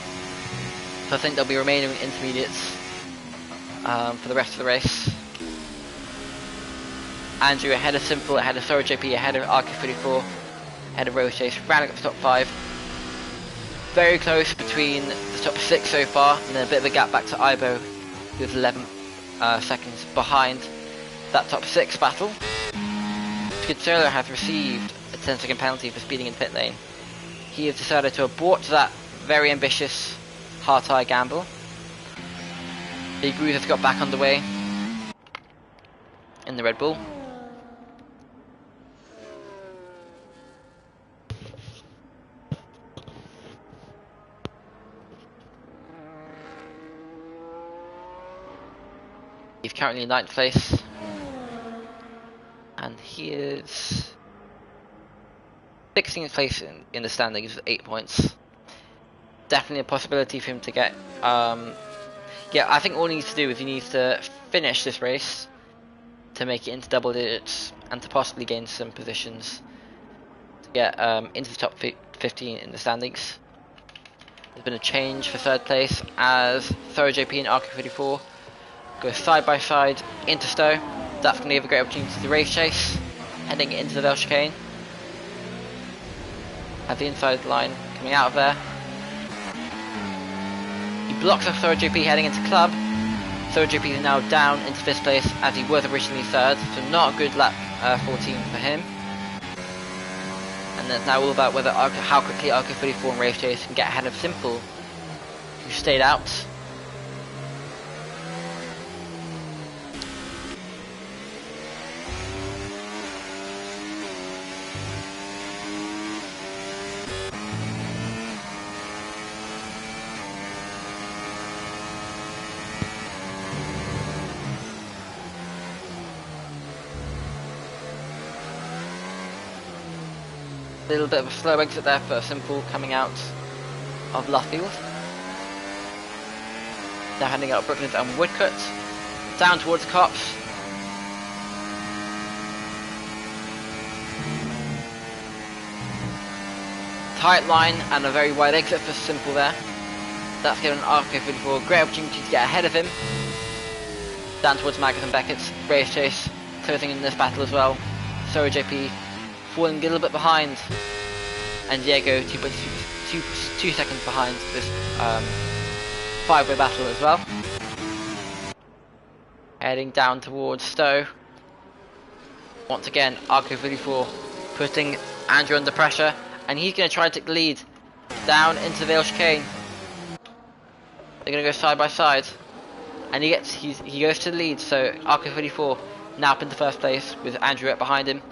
so I think there'll be remaining intermediates for the rest of the race. Andrew ahead of Simple, ahead of Sorrow JP, ahead of RK34, ahead of Rose Chase, rounding up the top 5. Very close between the top 6 so far, and then a bit of a gap back to Ibo, who's 11 seconds behind that top 6 battle. Skid Solo has received a 10-second penalty for speeding in pit lane. He has decided to abort that very ambitious hard tyre gamble. Big Bruiser has got back underway in the Red Bull. He's currently in 9th place, and he is 16th place in the standings with 8 points. Definitely a possibility for him to get. Yeah, I think all he needs to do is he needs to finish this race to make it into double digits and to possibly gain some positions to get into the top 15 in the standings. There's been a change for 3rd place as Thorough JP and RK34 go side by side into Stowe. That's going to give a great opportunity to the race chase, heading into the Vale chicane. Have the inside line coming out of there. He blocks off Thorough JP heading into Club. Thorough JP is now down into 5th place as he was originally 3rd, so not a good lap 14 for him. And then it's now all about whether how quickly RK34 and Race Chase can get ahead of Simple, who stayed out. A little bit of a slow exit there for Simple coming out of Luffield. Now heading out of Brooklands and Woodcut, down towards Cops. Tight line and a very wide exit for Simple there. That's given RK34 a great opportunity to get ahead of him. Down towards Magnus and Beckett's Race Chase closing in this battle as well. Sorrow JP falling a little bit behind, and Diego 2 seconds behind this 5-way battle as well. Heading down towards Stowe. Once again, RK34 putting Andrew under pressure, and he's going to try to take the lead down into the Vale chicane. They're going to go side by side, and he goes to the lead. So RK34 now up into 1st place with Andrew right behind him.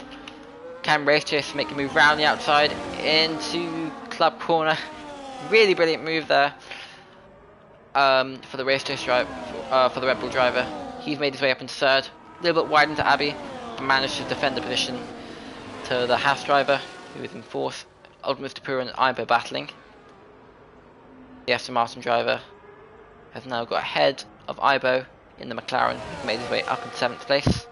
Can Race Chase make a move round the outside into Club corner. Really brilliant move there for the Race Chase driver, for the Red Bull driver. He's made his way up into 3rd, a little bit wide into Abbey, but managed to defend the position to the Haas driver, who is in 4th. Ultimate Mr. Puro and Ibo battling. The Aston Martin driver has now got ahead of Ibo in the McLaren, who made his way up in 7th place.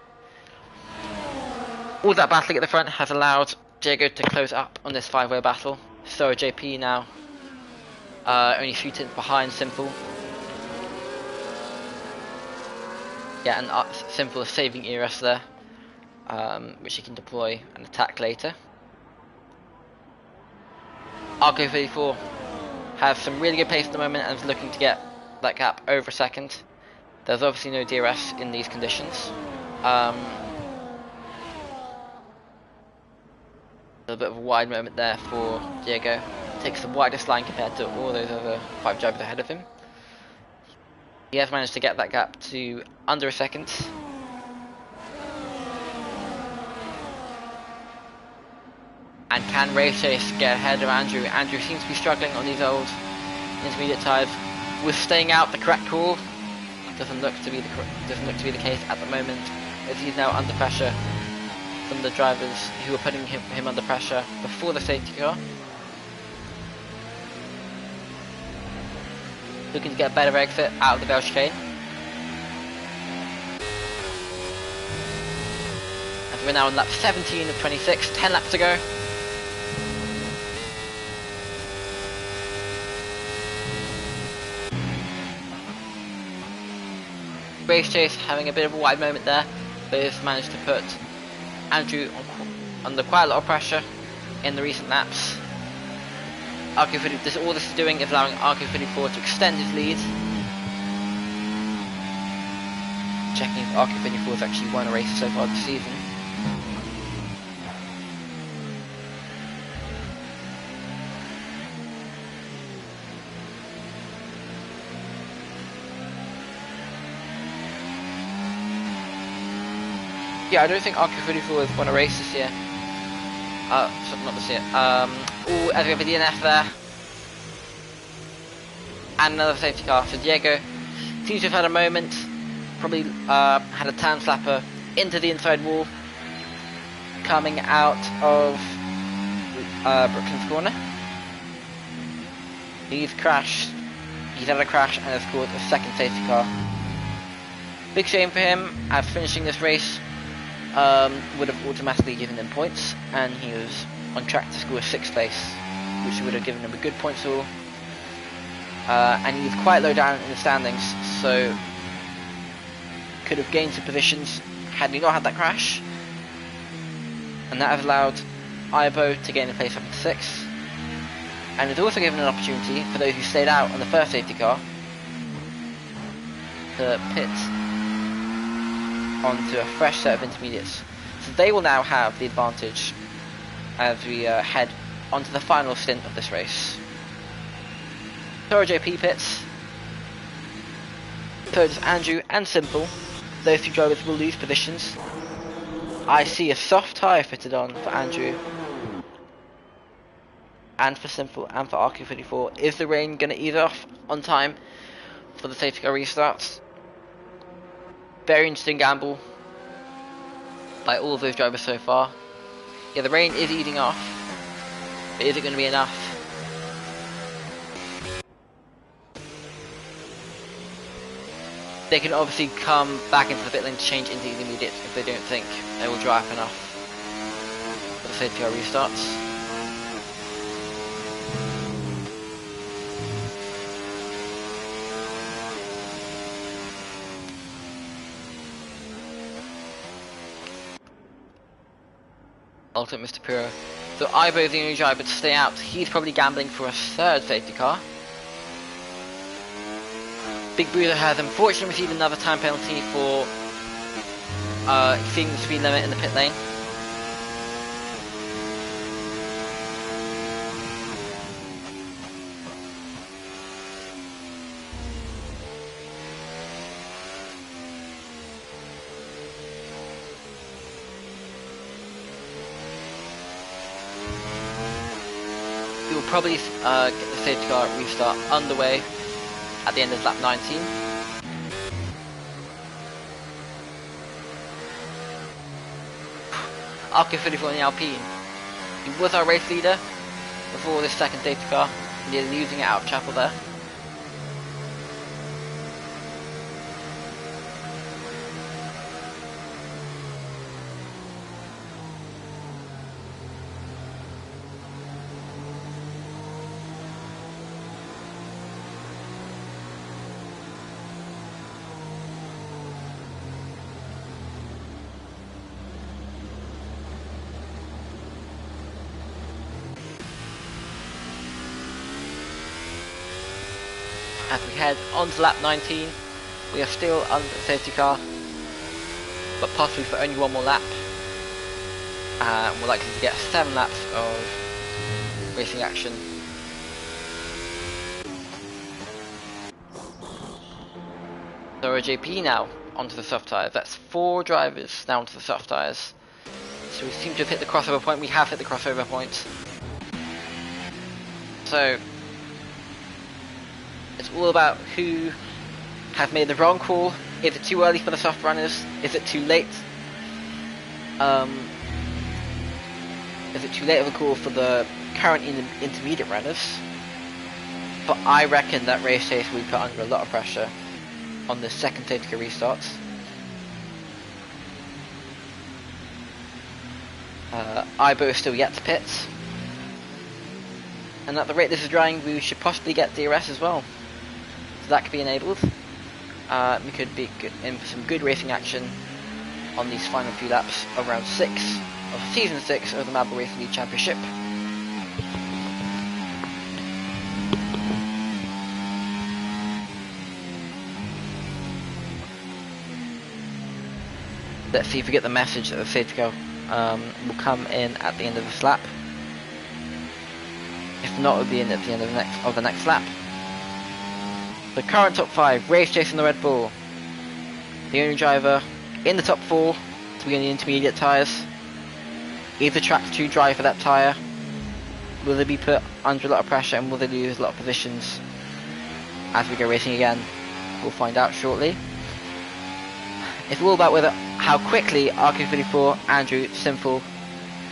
All that battling at the front has allowed Diego to close up on this 5-way battle. So JP now only 3 tenths behind Simple. Yeah, and Simple is saving ERS there, which he can deploy and attack later. Arco 34 has some really good pace at the moment and is looking to get that gap over a second. There's obviously no DRS in these conditions. A little bit of a wide moment there for Diego. Takes the widest line compared to all those other 5 drivers ahead of him. He has managed to get that gap to under a second. And can Race Chase get ahead of Andrew? Andrew seems to be struggling on these old intermediate tyres with staying out. The correct call doesn't look to be the case at the moment, as he's now under pressure from the drivers who were putting him under pressure before the safety car. Looking to get a better exit out of the Bell chicane. And we're now on lap 17 of 26, 10 laps to go. Race Chase having a bit of a wide moment there, but has managed to put Andrew under quite a lot of pressure in the recent laps. All this is doing is allowing RQ54 to extend his lead. Checking if RQ54 has actually won a race so far this season. Yeah, I don't think RQ34 has won a race this year. Not this year. As we have a DNF there. And another safety car. So Diego seems to have had a moment. Probably had a tan slapper into the inside wall. Coming out of Brooklyn's corner. He's crashed. He's had a crash and has caused a second safety car. Big shame for him, as finishing this race would have automatically given him points, and he was on track to score 6th place, which would have given him a good points haul. And he was quite low down in the standings, so could have gained some positions had he not had that crash. And that has allowed Ibo to gain a place up to 6th, and has also given an opportunity for those who stayed out on the first safety car to pit onto a fresh set of intermediates. So they will now have the advantage as we head onto the final stint of this race. Toro JP pits. So does Andrew and Simple. Those two drivers will lose positions. I see a soft tyre fitted on for Andrew and for Simple and for RQ34. Is the rain going to ease off on time for the safety car restarts? Very interesting gamble by all of those drivers so far. Yeah, the rain is easing off, but is it going to be enough? They can obviously come back into the pit lane to change into the intermediates if they don't think they will dry up enough for the safety car restarts. Ultimate Mr. Puro. So Ibo is the only driver to stay out. He's probably gambling for a 3rd safety car. Big Bruiser has unfortunately received another time penalty for exceeding the speed limit in the pit lane. We will probably get the safety car restart underway at the end of lap 19. RQ34 in the Alpine. He was our race leader before this second safety car, and he's losing it out of chapel there. As we head on to lap 19, we are still under the safety car, but possibly for only one more lap. We're likely to get 7 laps of racing action. So JP now onto the soft tyres. That's 4 drivers now onto the soft tyres. So we seem to have hit the crossover point. We have hit the crossover point. So it's all about who have made the wrong call. Is it too early for the soft runners? Is it too late? Is it too late of a call for the current intermediate runners? But I reckon that race chaser will be put under a lot of pressure on the second safety car restart. Ibo is still yet to pit. And at the rate this is driving, we should possibly get DRS as well. So that could be enabled. We could be in for some good racing action on these final few laps of round 6 of season 6 of the Marble Racing League Championship. Let's see if we get the message that the safety car will come in at the end of this lap. If not, it will be in at the end of the next lap. The current top 5, race chasing the Red Bull. The only driver in the top 4 to be on the intermediate tyres. Is the track to drive for that tyre? Will they be put under a lot of pressure and will they lose a lot of positions as we go racing again? We'll find out shortly. It's all about how quickly RK34, Andrew, Simple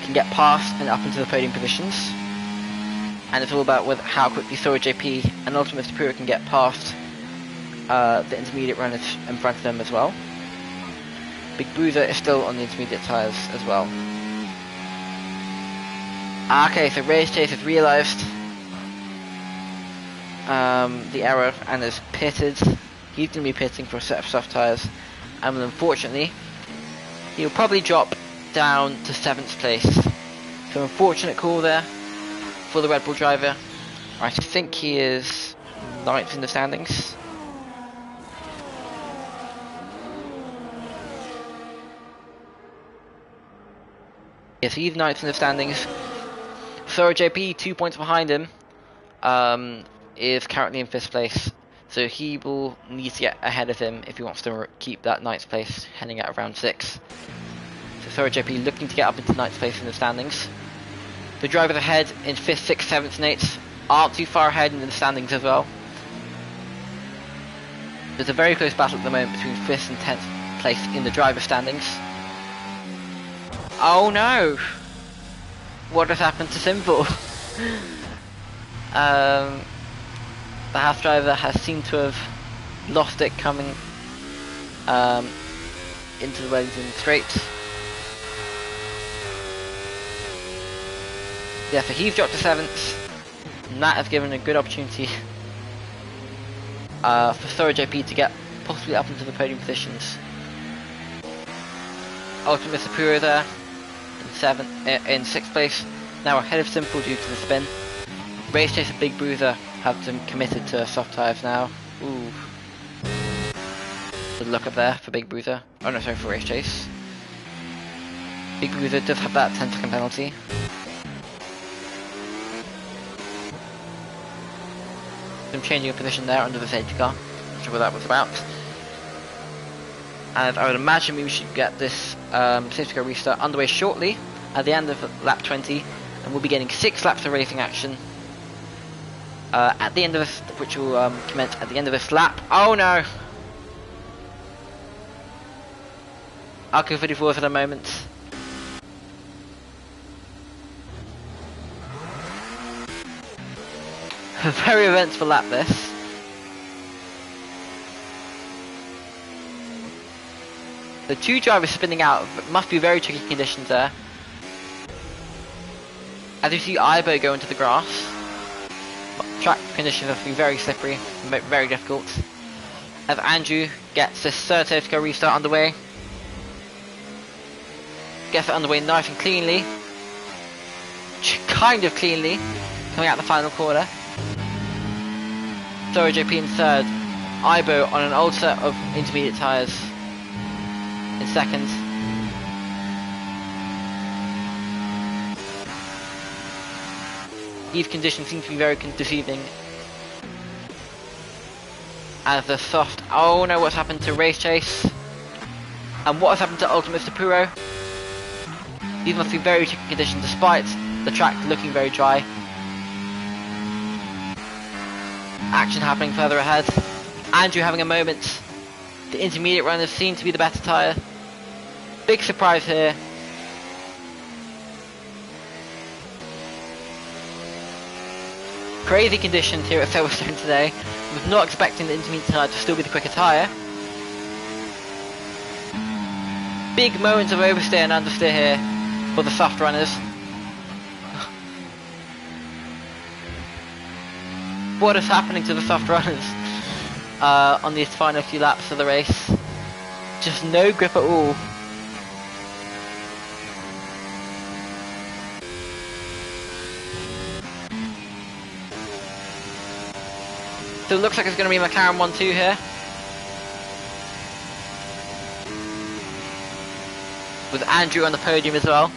can get past and up into the podium positions. And it's all about how quickly Sora JP and Ultimate Superior can get past the intermediate runners in front of them as well. Big Bruiser is still on the intermediate tyres as well. Okay, so Race Chase has realised the error and has pitted. He's going to be pitting for a set of soft tyres, and unfortunately he'll probably drop down to 7th place. So unfortunate call there for the Red Bull driver. I think he is 9th in the standings. Yes, he's 9th in the standings. Sora JP, 2 points behind him, is currently in 5th place. So he will need to get ahead of him if he wants to keep that 9th place heading out of round 6. So Sora JP looking to get up into 9th place in the standings. The drivers ahead in 5th, 6th, 7th and 8th aren't too far ahead in the standings as well. There's a very close battle at the moment between 5th and 10th place in the driver standings. Oh no! What has happened to Simple? The Haas driver has seemed to have lost it coming into the Wellington Straight. Yeah, so he's dropped to 7th, and that has given a good opportunity for Sora JP to get possibly up into the podium positions. Ultimate Superior there in 6th place, now ahead of Simple due to the spin. Race Chase and Big Bruiser have them committed to soft tyres now. Ooh. Good look up there for Big Bruiser. Oh no, sorry, for Race Chase. Big Bruiser does have that 10-second penalty. Some changing of position there under the safety car. Not sure what that was about. And I would imagine we should get this safety car restart underway shortly at the end of lap 20, and we'll be getting 6 laps of racing action at the end of this, which will commence at the end of this lap. Oh no! RK34 for the moment. A very eventful lap this. The 2 drivers spinning out, must be very tricky conditions there. As you see Ibo go into the grass. Track conditions have been very slippery, very difficult. As Andrew gets this 3rd safety car restart underway. Gets it underway nice and cleanly. Kind of cleanly, coming out the final corner. Thorough JP in third. Ibo on an old set of intermediate tyres in second. These conditions seem to be very deceiving. As the soft... Oh no, what's happened to Race Chase? And what has happened to Ultimate Mr. Puro? These must be very tricky conditions despite the track looking very dry. Action happening further ahead. Andrew having a moment. The intermediate runners seem to be the better tyre. Big surprise here. Crazy conditions here at Silverstone today. I was not expecting the intermediate tyre to still be the quicker tyre. Big moments of oversteer and understeer here for the soft runners. What is happening to the soft runners on these final few laps of the race? Just no grip at all. So it looks like it's going to be McLaren 1-2 here. With Andrew on the podium as well.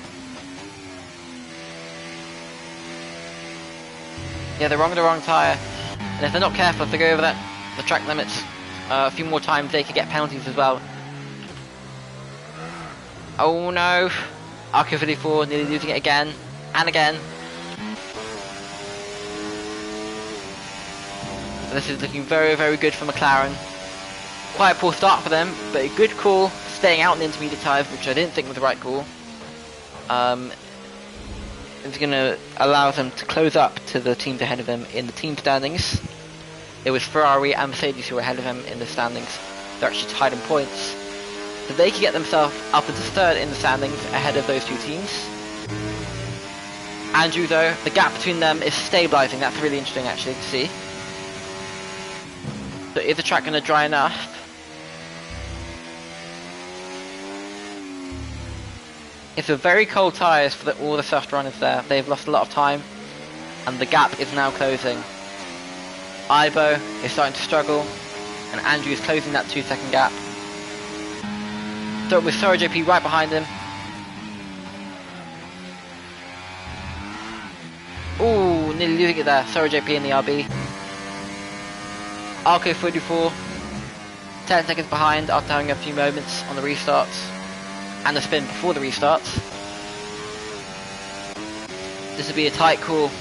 Yeah, they're on the wrong tyre. And if they're not careful, if they go over the track limits a few more times, they could get penalties as well. Oh no. RK54 nearly losing it again. And again. This is looking very, very good for McLaren. Quite a poor start for them, but a good call staying out in the intermediate tyres, which I didn't think was the right call. It's going to allow them to close up to the teams ahead of them in the team standings. It was Ferrari and Mercedes who were ahead of them in the standings. They're actually tied in points. So they can get themselves up into third in the standings ahead of those two teams. Andrew though, the gap between them is stabilising. That's really interesting actually to see. So is the track going to dry enough? It's a very cold tyres for all the soft runners there. They've lost a lot of time and the gap is now closing. Ibo is starting to struggle and Andrew is closing that 2-second gap. So with Thorough JP right behind him. Ooh, nearly losing it there. Thorough JP in the RB. RK44 10 seconds behind after having a few moments on the restarts and the spin before the restarts. This would be a tight call.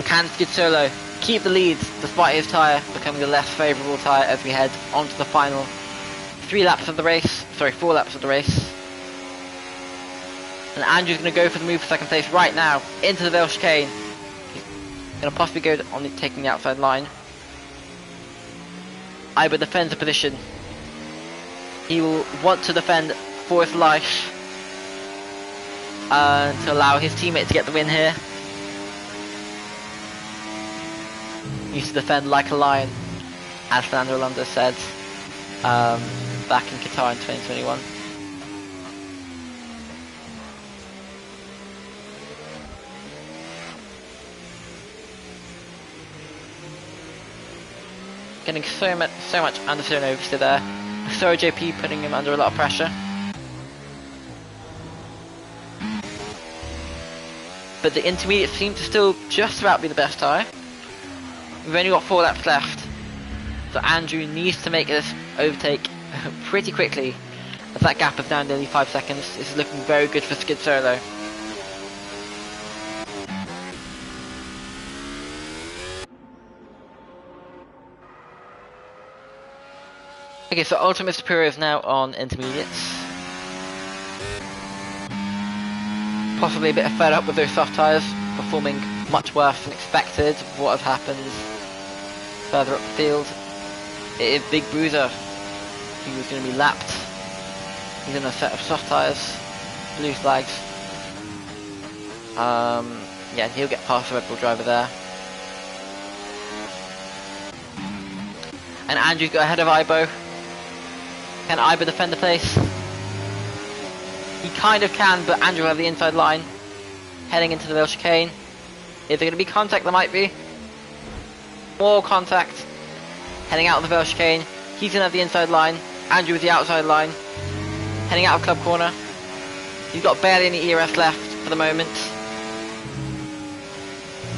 Can Skid Solo keep the lead despite his tyre becoming the less favourable tyre as we head onto the final 4 laps of the race. And Andrew's going to go for the move for second place right now into the Vale chicane. He's going to possibly go on taking the outside line. Ibo defends the position. He will want to defend for his life to allow his teammate to get the win here. He used to defend like a lion, as Fernando Alonso said back in Qatar in 2021. Getting so much understeer and oversteer there. Thorough JP putting him under a lot of pressure. But the intermediate seem to still just about be the best tyre. We've only got 4 laps left. So Andrew needs to make this overtake pretty quickly. As that gap is down nearly 5 seconds. This is looking very good for Skid Solo. Okay, so Ultimate Superior is now on intermediates. Possibly a bit fed up with those soft tyres, performing much worse than expected. What has happened further up the field? It is Big Bruiser. He was going to be lapped. He's in a set of soft tyres, blue flags. Yeah, he'll get past the Red Bull driver there. And Andrew's got ahead of Ibo. Can Ibo defend the place? He kind of can, but Andrew will have the inside line. Heading into the Vale chicane. Is there going to be contact? There might be. More contact. heading out of the Vale chicane. He's going to have the inside line. Andrew with the outside line. Heading out of club corner. He's got barely any ERS left for the moment.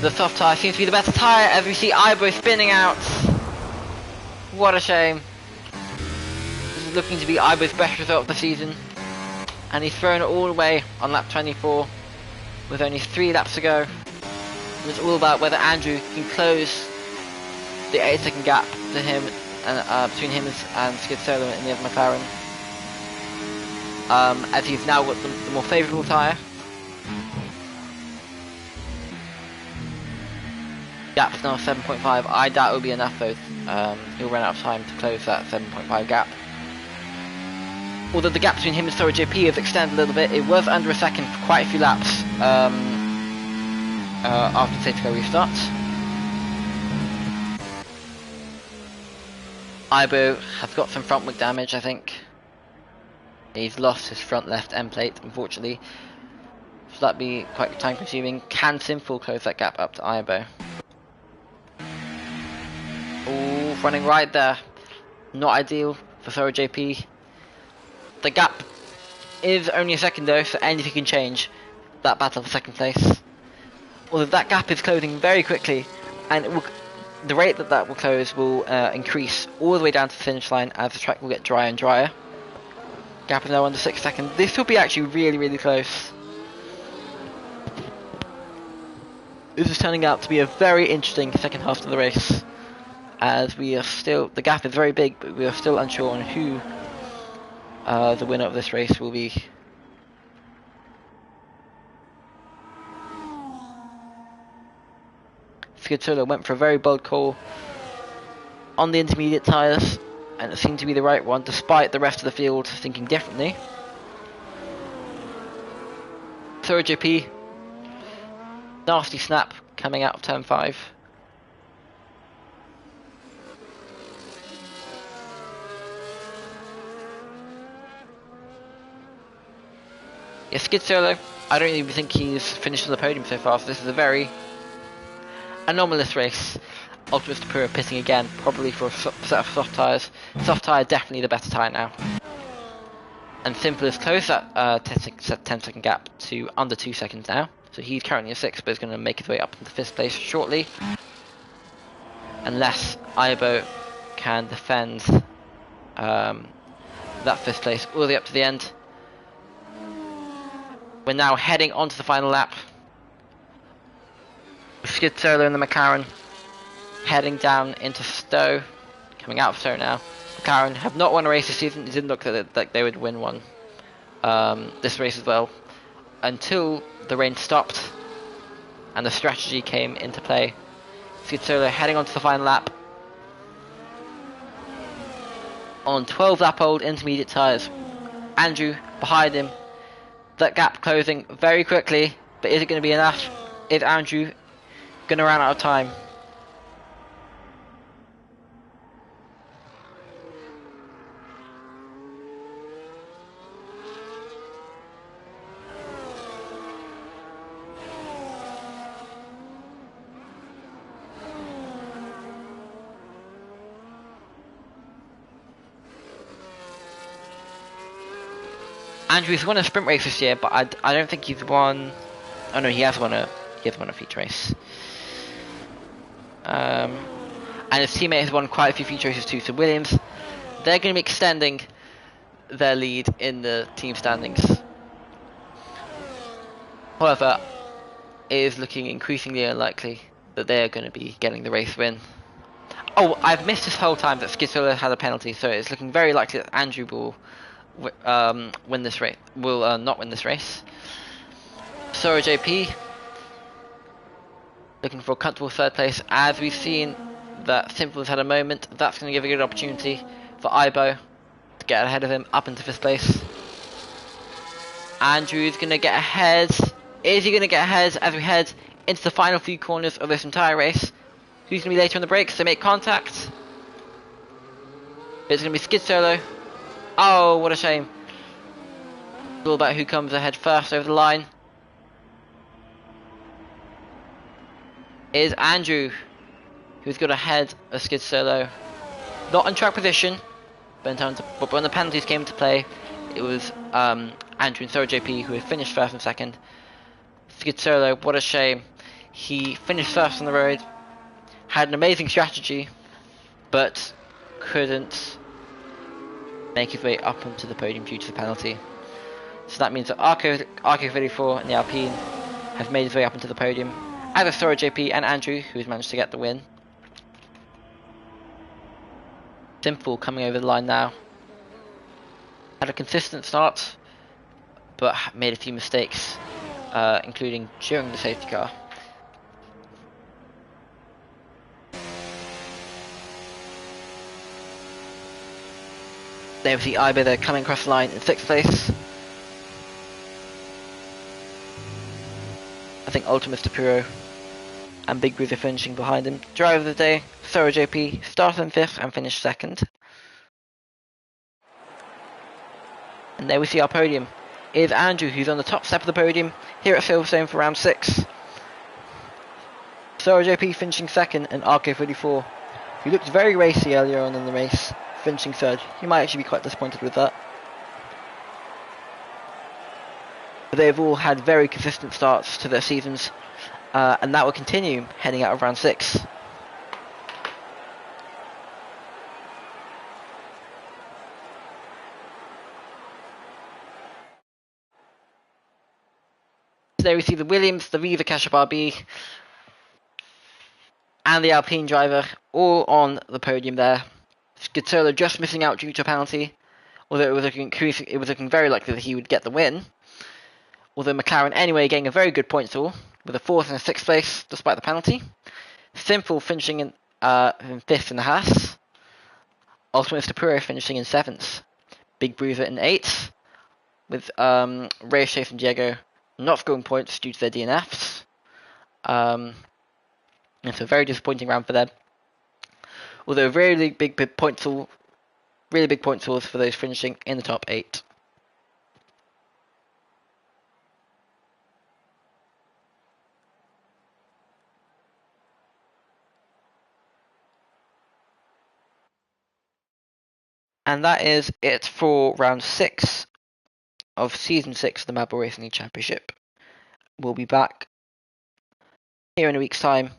The soft tyre seems to be the better tyre as we see Ibo spinning out. What a shame. This is looking to be Ibo's best result of the season. And he's thrown it all away on lap 24 with only 3 laps to go. And it's all about whether Andrew can close the 8-second gap to him and between him and Skid Solo in the other McLaren. As he's now got the more favourable tyre. Gap's now 7.5. I doubt it'll be enough though. He'll run out of time to close that 7.5 gap. Although the gap between him and Sora JP has extended a little bit, it was under a second for quite a few laps after the safety car restart. Ibo has got some front wing damage, I think. He's lost his front left end plate, unfortunately. So that'd be quite time consuming. Can Simple close that gap up to Ibo? Oh, running right there. Not ideal for Sora JP. The gap is only a second though, so anything can change that battle for second place. Although that gap is closing very quickly, and it will, the rate that will close will increase all the way down to the finish line as the track will get drier and drier. Gap is now under 6 seconds. This will be actually really, really close. This is turning out to be a very interesting second half of the race, as we are still, the gap is very big, but we are still unsure on who the winner of this race will be. Skid Solo went for a very bold call on the intermediate tyres, and it seemed to be the right one despite the rest of the field thinking differently. Sora JP, nasty snap coming out of turn 5. Yeah, Skid Solo, I don't even think he's finished on the podium so far, so this is a very anomalous race. Optimus Pura pitting again, probably for a set of soft tyres. Soft tyre definitely the better tyre now. And Simple has closed that 10-second gap to under 2 seconds now. So he's currently a 6th, but is going to make his way up into 5th place shortly. Unless Ibo can defend that 5th place all the way up to the end. We're now heading onto the final lap. Skid Solo and the McLaren heading down into Stowe, coming out of Stowe now. McLaren have not won a race this season. It didn't look like they would win one this race as well, until the rain stopped and the strategy came into play. Skid Solo heading onto the final lap on 12 lap old intermediate tyres. Andrew behind him. That gap closing very quickly, but is it going to be enough? Is Andrew going to run out of time? Andrew's won a sprint race this year, but I don't think he's won. Oh no, he has won a feature race. And his teammate has won quite a few feature races too. So Williams, they're going to be extending their lead in the team standings. However, it is looking increasingly unlikely that they are going to be getting the race win. Oh, I've missed this whole time that Skid Solo had a penalty, so it's looking very likely that Andrew will win this race. Will not win this race. Sora JP looking for a comfortable 3rd place. As we've seen that Simple has had a moment, that's going to give a good opportunity for Ibo to get ahead of him up into 5th place. Andrew's going to get ahead. Is he going to get ahead as we head into the final few corners of this entire race? Who's going to be later on the brakes to make contact? It's going to be Skid Solo. Oh, what a shame. It's all about who comes ahead first over the line. Is Andrew, who's got ahead of Skid Solo. not in track position, but in terms of, but when the penalties came into play, it was Andrew and Sarah JP who had finished first and second. Solo, what a shame. He finished first on the road, had an amazing strategy, but couldn't make his way up onto the podium due to the penalty. So that means that Arco 34 and the Alpine have made his way up into the podium, as have Sora JP and Andrew, who has managed to get the win. Simple coming over the line now. Had a consistent start, but made a few mistakes, including during the safety car. There we see Iber there coming across the line in 6th place. I think Ultimus Tapiro and Big Bruiser finishing behind him. Driver of the day, Sora JP, started in 5th and finished 2nd. And there we see our podium. It is Andrew who's on the top step of the podium here at Silverstone for round 6. Sora JP finishing 2nd and Arco 34, who looked very racy earlier on in the race, finishing 3rd. He might actually be quite disappointed with that. But they've all had very consistent starts to their seasons, and that will continue heading out of round 6. So there we see the Williams, the Viva Kashup RB, and the Alpine driver all on the podium there. Scazzolo just missing out due to a penalty, although it was looking very likely that he would get the win. Although McLaren anyway getting a very good points haul with a 4th and a 6th place despite the penalty. Simple finishing in 5th in the Haas. Ultimus Tapiro finishing in 7th. Big Bruiser in 8th. With Ray Chase and Diego not scoring points due to their DNFs. It's a very disappointing round for them. Although really big points hauls for those finishing in the top 8. And that is it for round 6 of season 6 of the Mad Bull Racing League Championship. We'll be back here in a week's time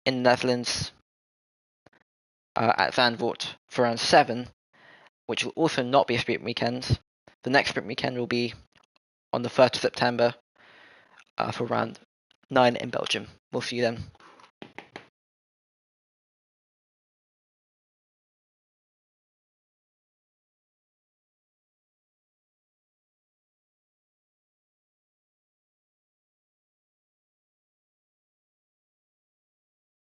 in the Netherlands at Zandvoort for round 7, which will also not be a sprint weekend. The next sprint weekend will be on the 1st of September for round 9 in Belgium. We'll see you then.